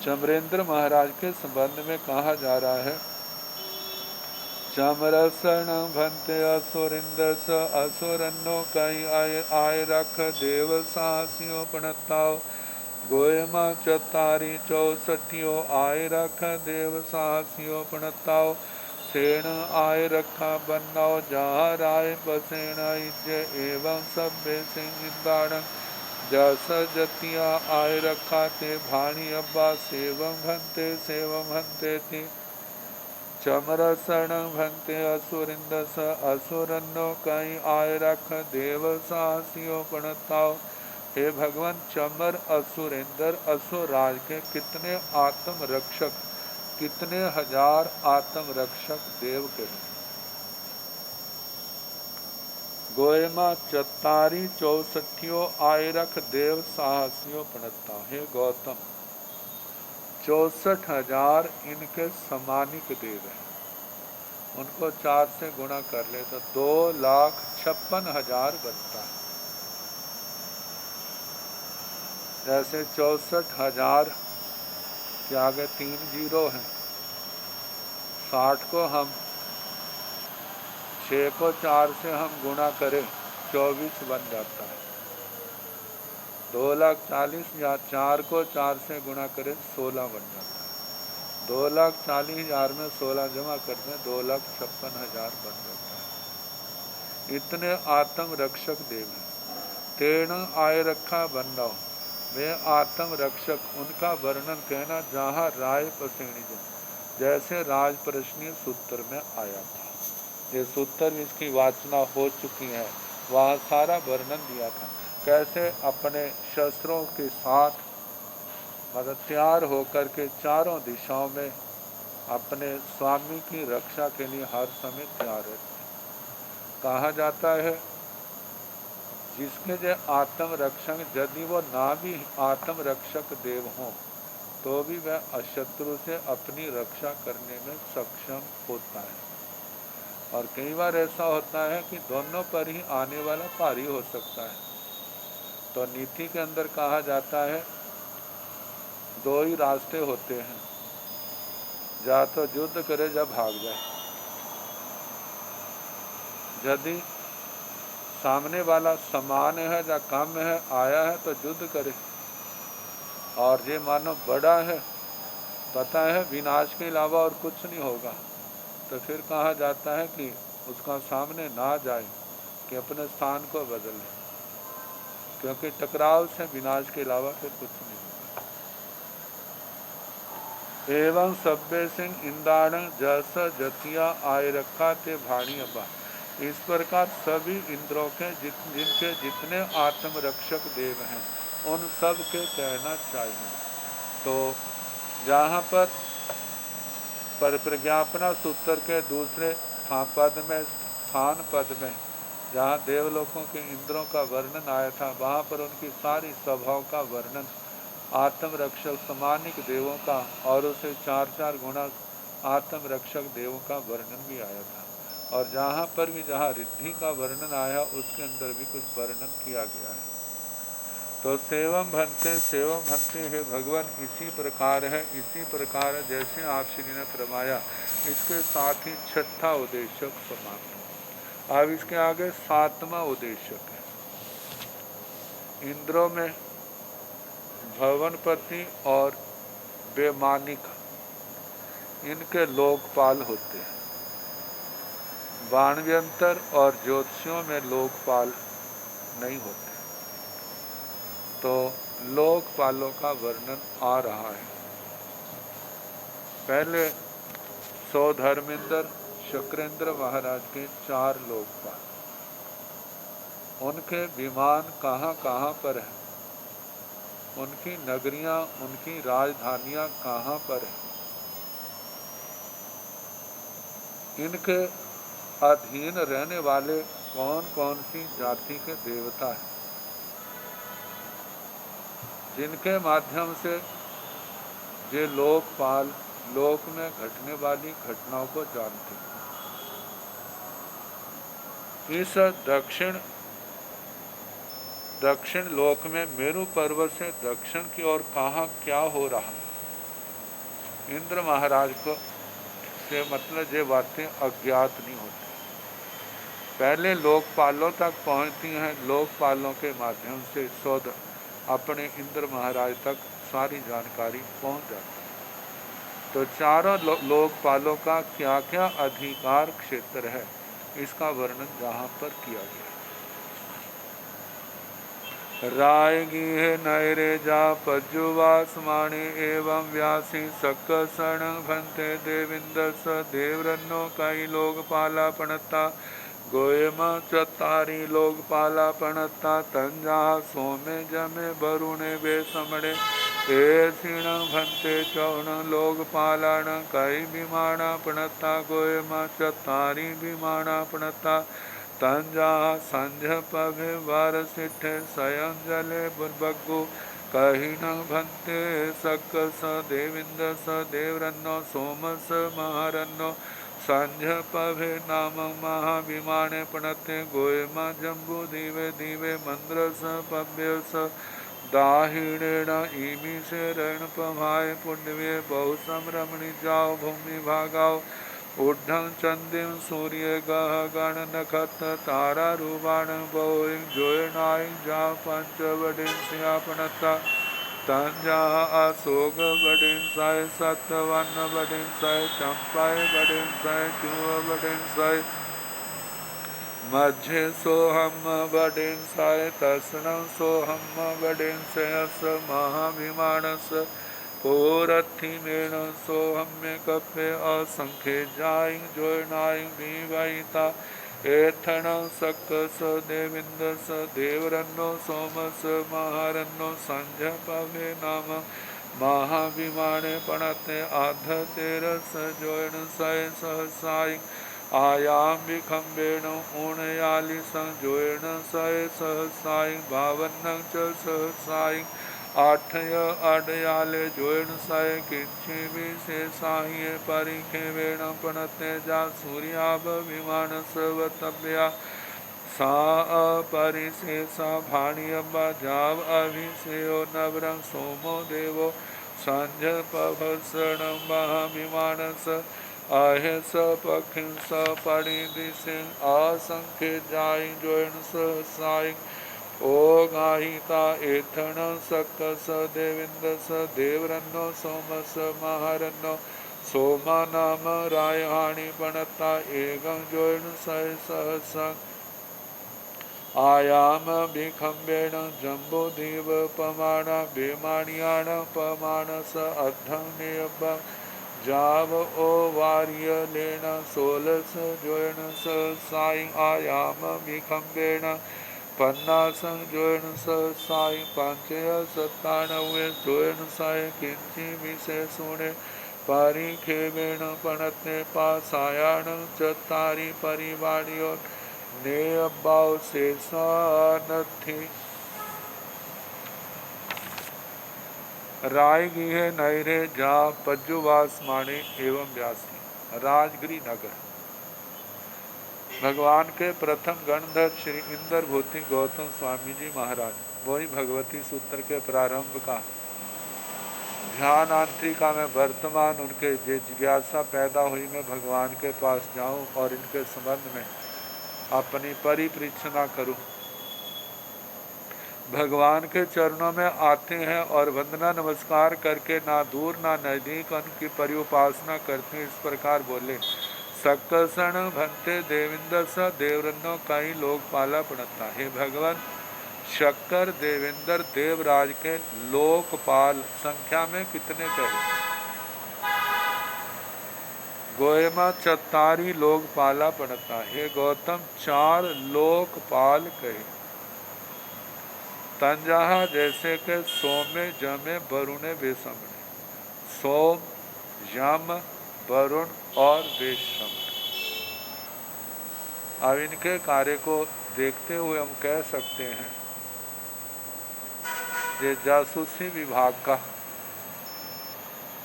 चमरेंद्र महाराज के संबंध में कहा जा रहा है, चमरसण भंते असुरिंदर स असुरन्नो कई आय रख देव साहसियों पणताओ गोयमा चतारी 64 आय रख देव साहसियों पणताओ सेण आय रखा बनाओ जहाँ राय बसेण इज्जे एवं सभ्य सिंह जस जतिया आय रखा ते भाणी अब्बा सेवम भंते थी चमरसण भंते असुरिंदस असुरन्नो कई आय रख देव साहसियों पणताओ। हे भगवान, चमर असुरेंद्र असुराज के कितने आत्म रक्षक, कितने हजार आत्म रक्षक देव के हैं। गोयमा चतारी 64 आय रख देव साहसियों पणता। हे गौतम, 64,000 इनके समानिक देव हैं। उनको 4 से गुणा कर ले तो 2,56,000 बनता है। जैसे 64,000 के आगे 3 जीरो हैं, 60 को हम 6 को 4 से हम गुणा करें 24 बन जाता है। 2,40,000 या 4 को 4 से गुणा करें 16 बन जाता है। 2,40,000 में 16 जमा कर दें 2,56,000 बन जाता है। इतने आत्म रक्षक देव हैं। तेण आय रखा बनदाओ, वे आत्म रक्षक, उनका वर्णन कहना जहाँ राय पसेणी जन, जैसे राज प्रश्नीय सूत्र में आया था। ये सूत्र इसकी वाचना हो चुकी है, वहाँ सारा वर्णन दिया था, कैसे अपने शस्त्रों के साथ मतलब तैयार होकर के चारों दिशाओं में अपने स्वामी की रक्षा के लिए हर समय तैयार रहते। कहा जाता है जिसके जो आत्म रक्षक, यदि वो ना भी आत्म रक्षक देव हों तो भी वह अशत्रु से अपनी रक्षा करने में सक्षम होता है। और कई बार ऐसा होता है कि दोनों पर ही आने वाला भारी हो सकता है। तो नीति के अंदर कहा जाता है 2 ही रास्ते होते हैं, या तो युद्ध करे या भाग जाए। यदि सामने वाला समान है या कम है, आया है तो युद्ध करे, और ये मानो बड़ा है, पता है विनाश के अलावा और कुछ नहीं होगा, तो फिर कहा जाता है कि उसका सामने ना जाए, कि अपने स्थान को बदल ले, क्योंकि टकराव से विनाश के अलावा फिर कुछ नहीं होगा। एवं सभ्य सिंह इंदाण जस जतिया आय रखा ते भाणी अब्बा। इस प्रकार सभी इंद्रों के जिनके जितने आत्म रक्षक देव हैं, उन सब के कहना चाहिए। तो जहाँ पर प्रज्ञापना सूत्र के दूसरे स्थान पद में जहाँ देवलोकों के इंद्रों का वर्णन आया था, वहाँ पर उनकी सारी सभाओं का वर्णन, आत्म रक्षक समानिक देवों का और उसे 4-4 गुना आत्म रक्षक देवों का वर्णन भी आया था। और जहाँ पर भी जहाँ रिद्धि का वर्णन आया, उसके अंदर भी कुछ वर्णन किया गया है। तो सेवम भंते हे भगवान, इसी प्रकार है, इसी प्रकार जैसे आप श्री ने फरमाया, इसके साथ ही छठा उद्देश्य समाप्त। अब इसके आगे 7वां उद्देश्य है। इंद्रों में भवनपति और बेमानिक इनके लोकपाल होते हैं। बाणव्यंतर और ज्योतिषियों में लोकपाल नहीं होते। तो लोकपालों का वर्णन आ रहा है। पहले सौधर्मेंद्र शुक्रेंद्र महाराज के 4 लोकपाल, उनके विमान कहाँ कहाँ पर हैं, उनकी नगरियाँ, उनकी राजधानियाँ कहाँ पर हैं, इनके अधीन रहने वाले कौन कौन सी जाति के देवता हैं, जिनके माध्यम से ये लोकपाल लोक में घटने वाली घटनाओं को जानते हैं। इस दक्षिण लोक में मेरु पर्वत से दक्षिण की ओर कहाँ क्या हो रहा है, इंद्र महाराज को से मतलब ये बातें अज्ञात नहीं होती। पहले लोकपालों तक पहुँचती हैं। लोकपालों के माध्यम से सौद अपने इंद्र महाराज तक सारी जानकारी पहुँच जाती है। तो चारों लोकपालों का क्या क्या अधिकार क्षेत्र है, इसका वर्णन यहाँ पर किया गया। रायगी है नैरे जा पज्जुवास माणे एवं व्यासी सक्कसण भंते देविंदर स देवरन्नो कई लोकपाला पणता गोयम चतारी लोकपाला पणता तंजा सोमे जमे बरुणे बेसमणे ए सिण भंते चौण लोकपालाण कई विमाणा पणता गोयम चतारी विमाणा पणता तंजा संझ पभे वर सिठ स्वयं जले बुर्बगु कही न भंते सक स देविंद स देवरन्नो सोमस महारन्नो संझ पभे नाम महाविमाने पणते गोयमा जम्बू दीवे दीवे मंद्रस पभ्यस दाहिणेण ईमी से रण पभाय पुण्यवे बहु समरमणि जाओ भूमि भागाओ ऊर्धं चंदिम सूर्य गह गण नखत तारा रूबाण बोइं जोयनाई जा पंच बडिन सियापणता तंजा अशोक बडिन साय सतवन बडिन साय चंपाय बडिन साय चूह बडिन साय मध्य सोहम बडिन साय तस्नं सोहम बडिन सयस महाभिमानस पोरथी मेण सोहम्य कप्य असंख्य जाई जोयनाई विवाहिता एथण सक स देविंद स देवरन्नो सोमस महारन्नो संझ पवे नाम महाविमाने पणते आध तेरस जोयन सय सहसाई आयाम विखम्बेण ऊणयाली संजोयन सय सहसाई भावन्न च सहसाई आठय अडयाले जोयन साय किंची विशेषाह्य परिखेवेण पणते जा सूर्याभ विमान सवतव्या सा अपरिशेषा भाणियम्बा जाव अभिषेयो नवरं सोमो देवो संझ पभसण महाविमानस अहेस पखिं स परिदिशि असंख्य जाई जोयन सहसाई ओ गाहिता एथण सक स देविंद स देवरन्नो सोमस महारन्नो सोमा नाम रायहाणि पणता एगं जोयन सय सहसा आयाम विखम्बेण जम्बुदीव पमाण बेमाणियाण पमानस अद्धमेव जाव ओ वार्य लेण सोलस जोयन सहसाई आयाम विखम्बेण पन्नासं जोयन सहसाई पांचय 97 जोयन साय किंची विशेषुणे परिखेवेण पणते पासायाण चतारी परिवाणियो ने अब्बाव शेषा नथी रायगी है नैरे जा पज्जुवास माणे एवं व्यासी राजगिरी नगर। भगवान के प्रथम गणधर श्री इंद्रभूति गौतम स्वामी जी महाराज, वही भगवती सूत्र के प्रारंभ का ध्यान आंतरिका में वर्तमान उनके जिज्ञासा पैदा हुई मैं भगवान के पास जाऊं और इनके संबंध में अपनी परिपरीक्षना करूं। भगवान के चरणों में आते हैं और वंदना नमस्कार करके ना दूर ना नजदीक उनकी परिउपासना करते हैं। इस प्रकार बोले, सक्कसण भंते देविंदर स देवरन्नो कई लोग पाला पड़ता। हे भगवान, शक्कर देवेंद्र देवराज के लोकपाल संख्या में कितने कहे? गोयमा चतारी लोग पाला पड़ता। हे गौतम, 4 लोकपाल कहे। तंजाहा जैसे के सोमे जमे वरुणे बेसमने। सोम, यम, वरुण और बेसमने। अब इनके कार्य को देखते हुए हम कह सकते हैं ये जासूसी विभाग का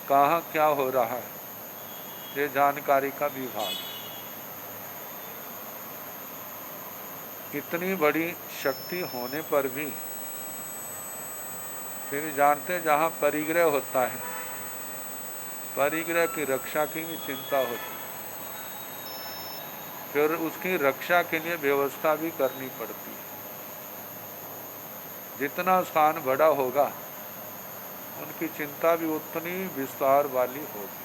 कहाँ क्या हो रहा है, ये जानकारी का विभाग है। इतनी बड़ी शक्ति होने पर भी फिर जानते जहाँ परिग्रह होता है, परिग्रह की रक्षा की भी चिंता होती, फिर उसकी रक्षा के लिए व्यवस्था भी करनी पड़ती है। जितना स्थान बड़ा होगा उनकी चिंता भी उतनी विस्तार वाली होगी।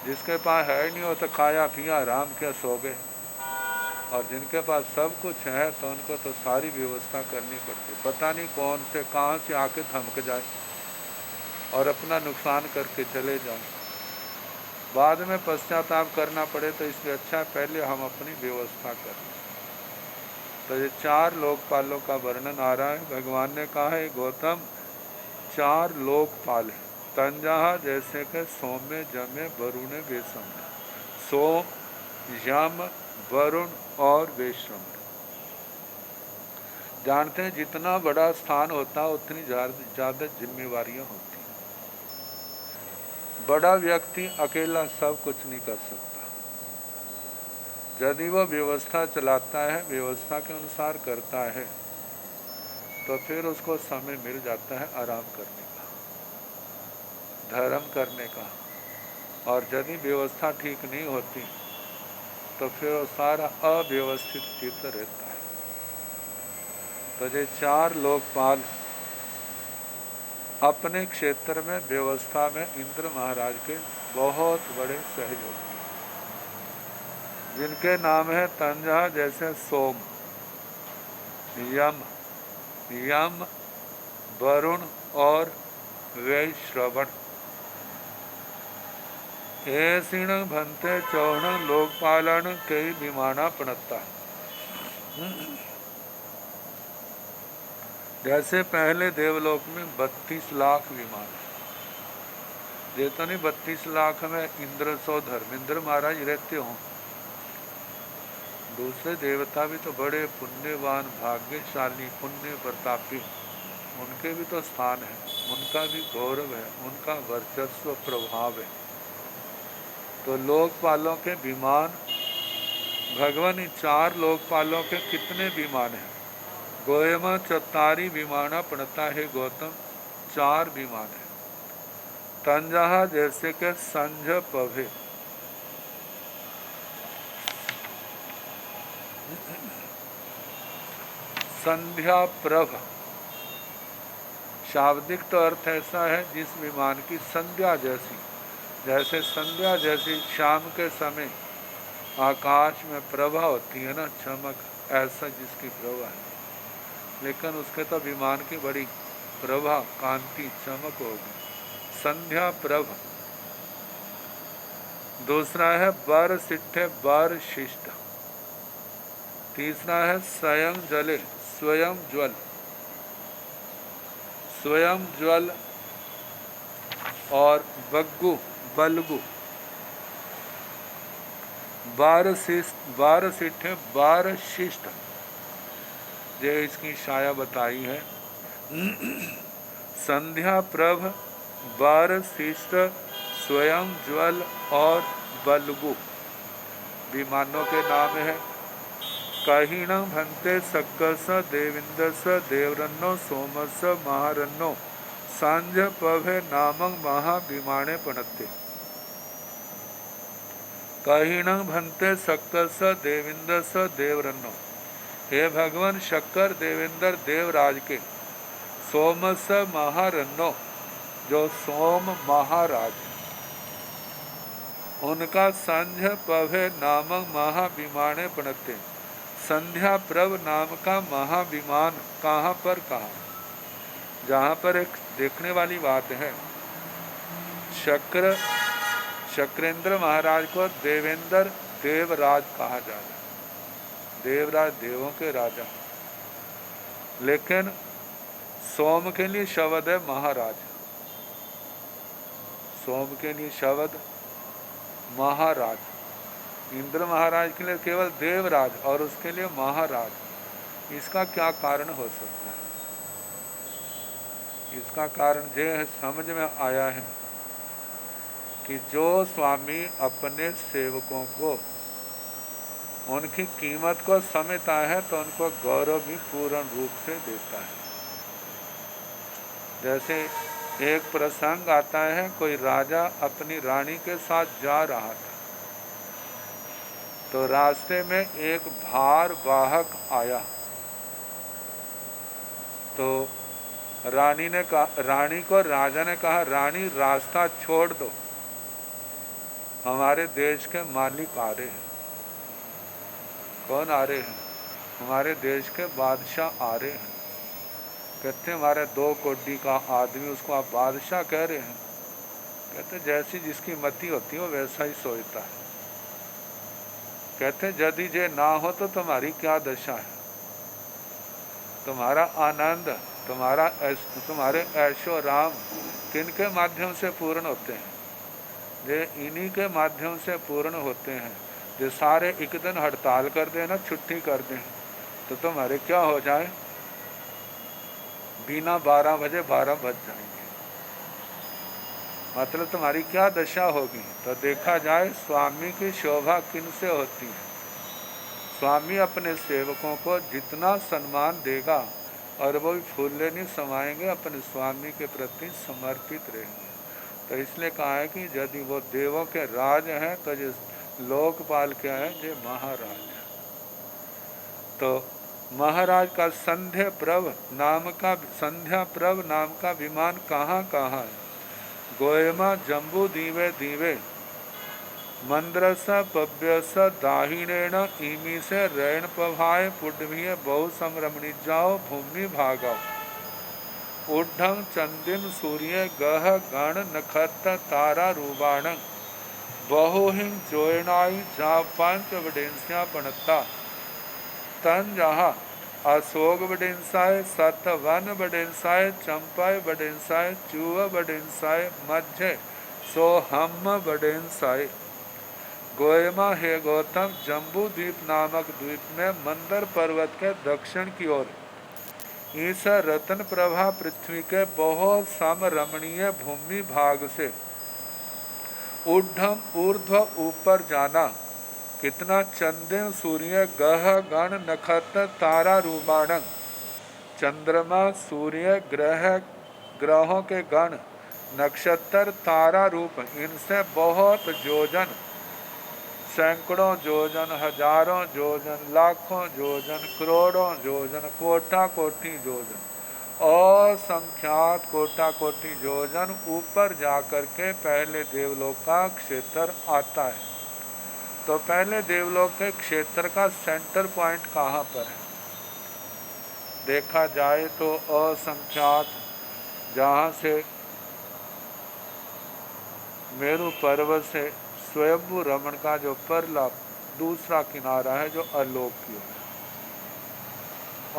जिसके पास है नहीं हो तो खाया पिया आराम किया सो गए, और जिनके पास सब कुछ है तो उनको तो सारी व्यवस्था करनी पड़ती। पता नहीं कौन से कहाँ से आके थमक जाए और अपना नुकसान करके चले जाए, बाद में पश्चाताप करना पड़े। तो इसलिए अच्छा पहले हम अपनी व्यवस्था करें। तो ये 4 लोकपालों का वर्णन आ रहा है। भगवान ने कहा है गौतम, 4 लोकपाल है। तंजाहा जैसे के सोमे जमे वरुणे बेसमने। सोम, यम, वरुण और बेसमने। जानते हैं जितना बड़ा स्थान होता है उतनी ज्यादा जिम्मेवारियां होती हैं। बड़ा व्यक्ति अकेला सब कुछ नहीं कर सकता। यदि वह व्यवस्था चलाता है, व्यवस्था के अनुसार करता है, तो फिर उसको समय मिल जाता है आराम करने का, धर्म करने का। और यदि व्यवस्था ठीक नहीं होती तो फिर वो सारा अव्यवस्थित चित्त रहता है। तो ये 4 लोकपाल अपने क्षेत्र में व्यवस्था में इंद्र महाराज के बहुत बड़े सहयोगी, जिनके नाम है तंजा जैसे सोम, यम, वरुण और वैश्रवण। ऐसिण भंते चौहण लोकपालन कई विमाना पणता। जैसे पहले देवलोक में 32 लाख विमान, जितने 32 लाख में इंद्र सो धर्मेंद्र महाराज रहते हों। दूसरे देवता भी तो बड़े पुण्यवान, भाग्यशाली, पुण्य प्रतापी, उनके भी तो स्थान है, उनका भी गौरव है, उनका वर्चस्व प्रभाव है। तो लोकपालों के विमान, भगवान 4 लोकपालों के कितने विमान हैं? गोयमा चतारी विमाना पड़ता है गौतम, 4 विमान है। तंजाहा जैसे के संझ पभे, संध्या प्रभ। शाब्दिक तो अर्थ ऐसा है जिस विमान की संध्या जैसी, जैसे संध्या जैसी शाम के समय आकाश में प्रभा होती है ना, चमक, ऐसा जिसकी प्रभा है। लेकिन उसके तो विमान की बड़ी प्रभा, कांति, चमक होगी, संध्या प्रभ। दूसरा है बर सिट्ठे बर शिष्ट। तीसरा है स्वयं जले, स्वयं ज्वल, स्वयं ज्वल और बग्गु, बलगु। 12 सिट्ठे 12 शिष्ट, ये इसकी छाया बताई है। संध्या प्रभ, 12 शिष्ट, स्वयं ज्वल और बलगु विमानों के नाम है। कहीण भंते सक्कस देविंदस देवरन्नो सोमस महारन्नो सांझ पभे नामंग महाविमाने पणते। कहिणं भन्ते शक्कर स देवेंद्र स देवरन्नो। हे भगवान शक्कर देवेंद्र देवराज के सोम स महारन्नो, जो सोम महाराज, उनका संध्या पवे नामक महाविमाने पणते। संध्या प्रभ नाम का महाविमान कहाँ पर कहा? जहाँ पर एक देखने वाली बात है, शक्रेंद्र महाराज को देवेंद्र देवराज कहा जाता है, देवराज देवों के राजा। लेकिन सोम के लिए शब्द है महाराज, सोम के लिए शब्द महाराज। इंद्र महाराज के लिए केवल देवराज और उसके लिए महाराज। इसका क्या कारण हो सकता है? इसका कारण यह समझ में आया है कि जो स्वामी अपने सेवकों को उनकी कीमत को समझता है तो उनको गौरव भी पूर्ण रूप से देता है। जैसे एक प्रसंग आता है, कोई राजा अपनी रानी के साथ जा रहा था, तो रास्ते में एक भार वाहक आया, तो रानी को राजा ने कहा, रानी रास्ता छोड़ दो, हमारे देश के मालिक आ रहे हैं। कौन आ रहे हैं? हमारे देश के बादशाह आ रहे हैं। कहते हमारे 2 कोड़ी का आदमी, उसको आप बादशाह कह रहे हैं? कहते जैसी जिसकी मति होती है वो वैसा ही सोचता है। कहते यदि ये ना हो तो तुम्हारी क्या दशा है? तुम्हारा आनंद, तुम्हारे ऐशो राम किन के माध्यम से पूर्ण होते हैं? ये इन्हीं के माध्यम से पूर्ण होते हैं। जो सारे एक दिन हड़ताल कर देना, छुट्टी कर दें, तो तुम्हारे क्या हो जाए? बिना 12 बजे 12 बज जाएंगे। मतलब तुम्हारी क्या दशा होगी? तो देखा जाए स्वामी की शोभा किन से होती है। स्वामी अपने सेवकों को जितना सम्मान देगा और वो भी फूले नहीं समाएंगे, अपने स्वामी के प्रति समर्पित रहेंगे। तो इसलिए कहा है कि यदि वो देवों के राज हैं तो ये लोकपाल क्या है? ये महाराज है। तो महाराज का संध्या प्रभ नाम का विमान कहाँ कहाँ है? गोयमा जम्बू दीवे दीवे मंद्रस पव्यस दाहिणेन इमी से रैण पभाए पुड्भीय बहु समरमणि जाओ भूमि भागाओ। ऊढ़ं चंदिम सूर्य गह गण नखत तारा रूबाण बहुहिं जोयनाई जा पंच वडेंस्या पणता तन जहाँ अशोक बडेंसाय सत वन बडेंसाय चंपाय बडेंसाय चूह बडेंसाय मध्य सो हम बडेंसाय। गोयमा हे गौतम, जम्बू द्वीप नामक द्वीप में मंदर पर्वत के दक्षिण की ओर इस रतन प्रभा पृथ्वी के बहुत सम रमणीय भूमि भाग से ऊर्ध्व ऊर्ध्व ऊपर जाना। कितना? चंद्र सूर्य गह गण नखत तारा रूबाण। चंद्रमा, सूर्य, ग्रहों के गण, नक्षत्र, तारा रूप, इनसे बहुत योजन, सैकड़ों योजन, हजारों योजन, लाखों योजन, करोड़ों योजन, कोटा कोटि योजन, असंख्यात कोटा कोटि योजन ऊपर जाकर के पहले देवलोक का क्षेत्र आता है। तो पहले देवलोक के क्षेत्र का सेंटर पॉइंट कहाँ पर है? देखा जाए तो असंख्यात, जहाँ से मेरु पर्वत से स्वयंभू रमण का जो परला दूसरा किनारा है, जो अलोक्य है,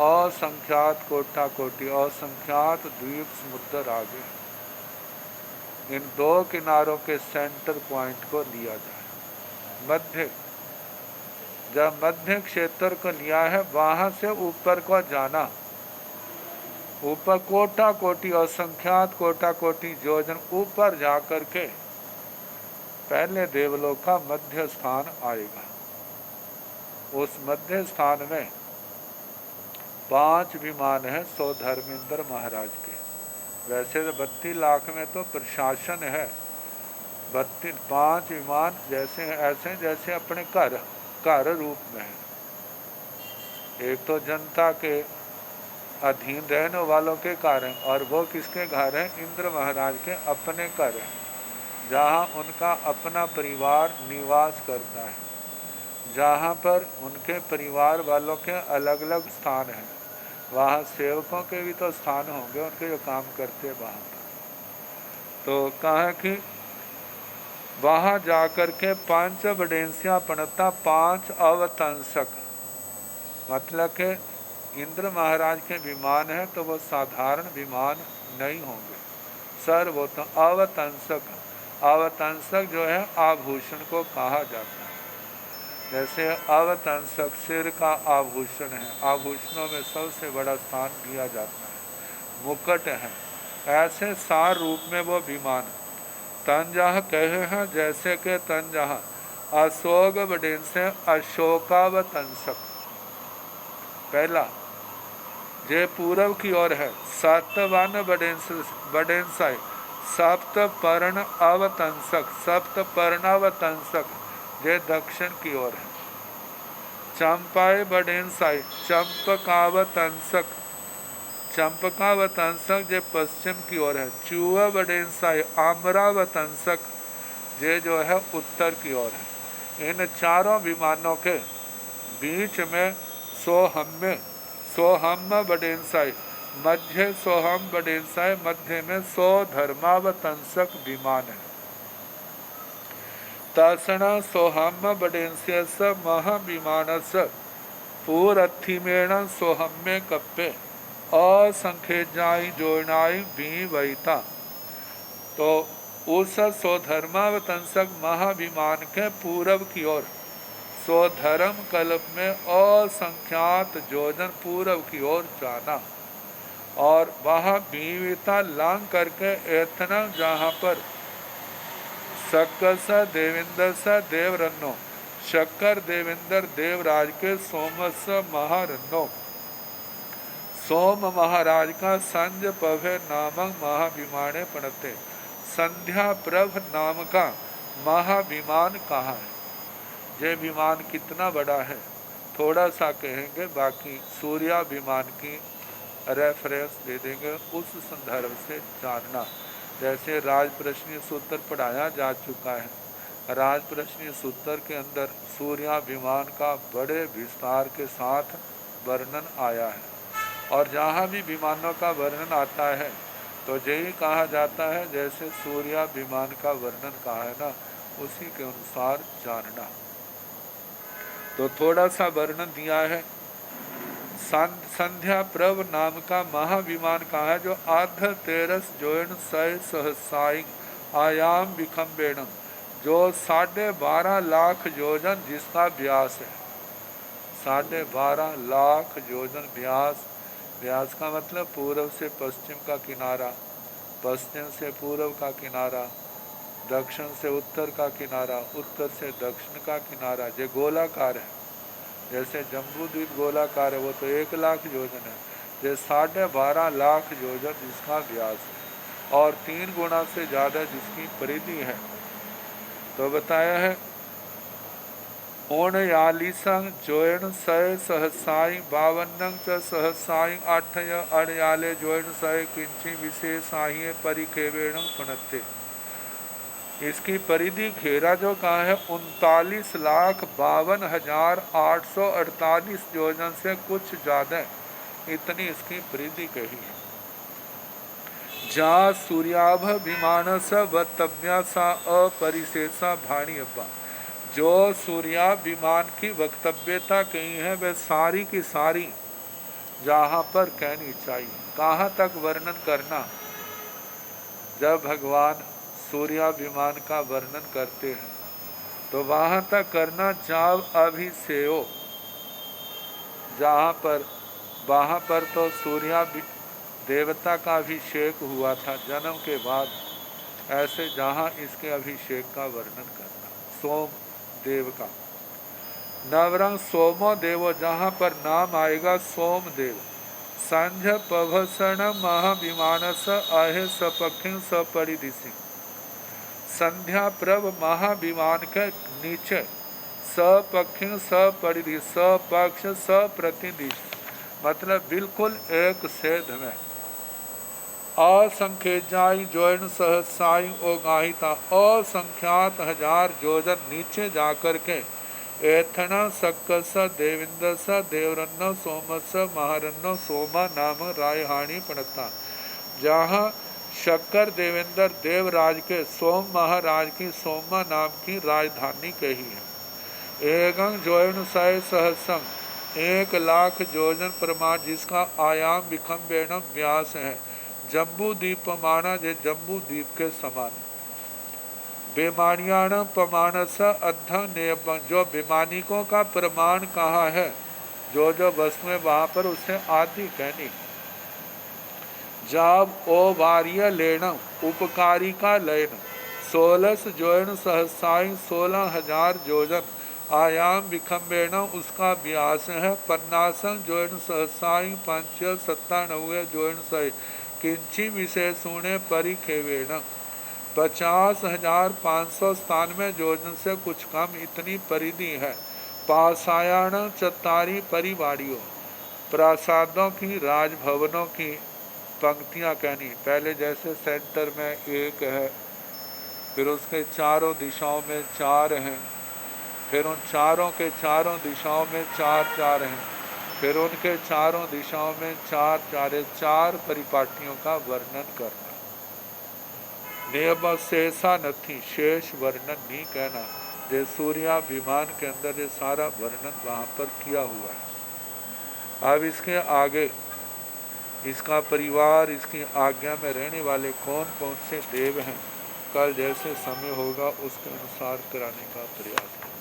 असंख्यात कोटा कोटि, असंख्यात द्वीप समुद्र आगे, इन 2 किनारों के सेंटर पॉइंट को लिया जाए। मध्य, जब मध्य क्षेत्र को लिया है, वहां से ऊपर को जाना, ऊपर कोटा कोटि, असंख्यात कोटा कोटि योजन ऊपर जाकर के पहले देवलोक का मध्य स्थान आएगा। उस मध्य स्थान में 5 विमान है सो धर्मेंद्र महाराज के। वैसे तो 32 लाख में तो प्रशासन है, 5 विमान जैसे ऐसे जैसे अपने घर रूप में है। एक तो जनता के अधीन रहने वालों के घर हैं, और वो किसके घर हैं? इंद्र महाराज के अपने घर हैं, जहाँ उनका अपना परिवार निवास करता है, जहाँ पर उनके परिवार वालों के अलग अलग स्थान हैं। वहाँ सेवकों के भी तो स्थान होंगे, उनके जो काम करते हैं वहाँ पर। तो कहा कि वहाँ जाकर के 5 बडेंसियाँ पड़ता 5 अवतंसक, मतलब के इंद्र महाराज के विमान है तो वो साधारण विमान नहीं होंगे सर, वो तो अवतंसक जो है आभूषण को कहा जाता है। जैसे अवतंसक सिर का आभूषण है, आभूषणों में सबसे बड़ा स्थान दिया जाता है, मुकुट है, ऐसे सार रूप में वो विमान। तंजह कहे हैं जैसे कि तंजह अशोक बडेन से अशोकावतंसक। पहला जे पूर्व की ओर है, सप्तवन बडेंसाई सप्त पर्ण अवतंसक, सप्त पर्णावतंसक जे दक्षिण की ओर है। चंपाए बडेंसाई चंपकावतंसक, चंपकावतंसक जे पश्चिम की ओर है। चूहा बडेंसाई आम्रावतंसक जे जो है उत्तर की ओर है। इन चारों विमानों के बीच में सोहम बडेंसाई मध्य, सोहम बडेंसाई मध्य में धर्मावतंसक विमान है। तसण सोहम बडेंस्यस महाविमानस पूरथिमेण सोहम्य कप्पे असंख्यजाई जोड़नाई भी वैता। तो उस स्वधर्मावतंसक महाविमान के पूर्व की ओर स्वधर्म कल्प में असंख्यात योजन पूर्व की ओर जाना, और वहाँ बीविता लांग करके एतना जहाँ पर सकस देवेंद्र स देवरन्नो, शक्कर देवेंद्र देवराज के सोमस महारन्नो, सोम महाराज का संज पभे नामक महाविमाने पड़ते। संध्या प्रभ नाम का महाविमान कहाँ है? ये विमान कितना बड़ा है थोड़ा सा कहेंगे, बाकी सूर्याभिमान की रेफरेंस दे देंगे, उस संदर्भ से जानना। जैसे राज प्रश्न सूत्र पढ़ाया जा चुका है, राज प्रश्न सूत्र के अंदर सूर्याभिमान का बड़े विस्तार के साथ वर्णन आया है, और जहाँ भी विमानों का वर्णन आता है तो यही कहा जाता है जैसे सूर्याभिमान का वर्णन कहा है ना, उसी के अनुसार जानना। तो थोड़ा सा वर्णन दिया है। संध्या प्रभ नाम का महाविमान कहा है, जो आध तेरस जोन सय सहसाई आयाम विखम्बेणम, जो 12.5 लाख योजन जिसका व्यास है। 12.5 लाख योजन व्यास, व्यास का मतलब पूर्व से पश्चिम का किनारा, पश्चिम से पूर्व का किनारा, दक्षिण से उत्तर का किनारा, उत्तर से दक्षिण का किनारा। ये गोलाकार है, जैसे जम्बूद्वीप गोलाकार है, वो तो 1 लाख योजन है। ये 12.5 लाख योजन जिसका व्यास है, और 3 गुना से ज़्यादा जिसकी परिधि है। तो बताया है 49 जोन सय सहसाई 52 च सहसाई 8 अड़याले जोन सय किंची विशेषाही परिखेवेण पुणत्ते। इसकी परिधि घेरा जो कहा है 39,52,848 योजन से कुछ ज़्यादा, इतनी इसकी परिधि कही है। जा सूर्याभ विमान स वक्तव्या सा अपरिशेषा भाणी अब्बा, जो सूर्या विमान की वक्तव्यता कही है वह सारी की सारी जहाँ पर कहनी चाहिए। कहाँ तक वर्णन करना? जब भगवान सूर्याभिमान का वर्णन करते हैं तो वहाँ तक करना जब अभिषेयो, जहाँ पर वहाँ पर तो सूर्या देवता का अभिषेक हुआ था जन्म के बाद, ऐसे जहाँ इसके अभिषेक का वर्णन करना। सोम देव का नवरंग सोमो देवो, जहाँ पर नाम आएगा सोम देव। संझ पभसण महाविमानस आहे सपक्षिण सपरिदिशि, संध्या प्रभ महाविमान के नीचे सपक्षिण सपरिधि सपक्ष सप्रतिदिश, मतलब बिल्कुल एक सेध में। असंख्य जाई जोन सहसाई ओ गाहिता, असंख्यात हजार जोजन नीचे जाकर के एथन सक्कस देविंदस देवरन्न सोमस महारन्न सोमा नाम रायहानी पड़ता, जहाँ शक्कर देवेंद्र देवराज के सोम महाराज की सोमा नाम की राजधानी कही है। एगं जोन सय सहसंग, 1,00,000 जोजन प्रमाण, जिसका आयाम विखम्बेणम व्यास है, जम्बू द्वीप पमाना, जे जम्बू द्वीप के समान। बेमानियाण पमानस अद्ध नेयबं, जो बेमानिकों का प्रमाण कहाँ है, जो जो वस्तुएं वहाँ पर उससे आदि कहनी। जाब ओ वार्य लेन उपकारी का लयन, 16 जोन सहसाई 16,000 जोजन, आयाम विखम्बेण उसका व्यास है। 50 जोन सहसाई 597 जोन सही, किंची विशेषुणे परिखेवेण, 50,597 जोजन से कुछ कम इतनी परिधि है। पासायाण चतारी परिवाड़ियों, प्रासादों की राजभवनों की पंक्तियां कहनी। पहले जैसे सेंटर में एक है, फिर उसके चारों दिशाओं में 4 हैं, फिर उन चारों के चारों दिशाओं में 4 हैं, फिर उनके चारों दिशाओं में 4 परिपाटियों का वर्णन करना। नियम शेषा नथी, शेष वर्णन नहीं कहना। जो सूर्याभिमान के अंदर ये सारा वर्णन वहाँ पर किया हुआ है। अब इसके आगे इसका परिवार, इसकी आज्ञा में रहने वाले कौन कौन से देव हैं, कल जैसे समय होगा उसके अनुसार कराने का प्रयास करें।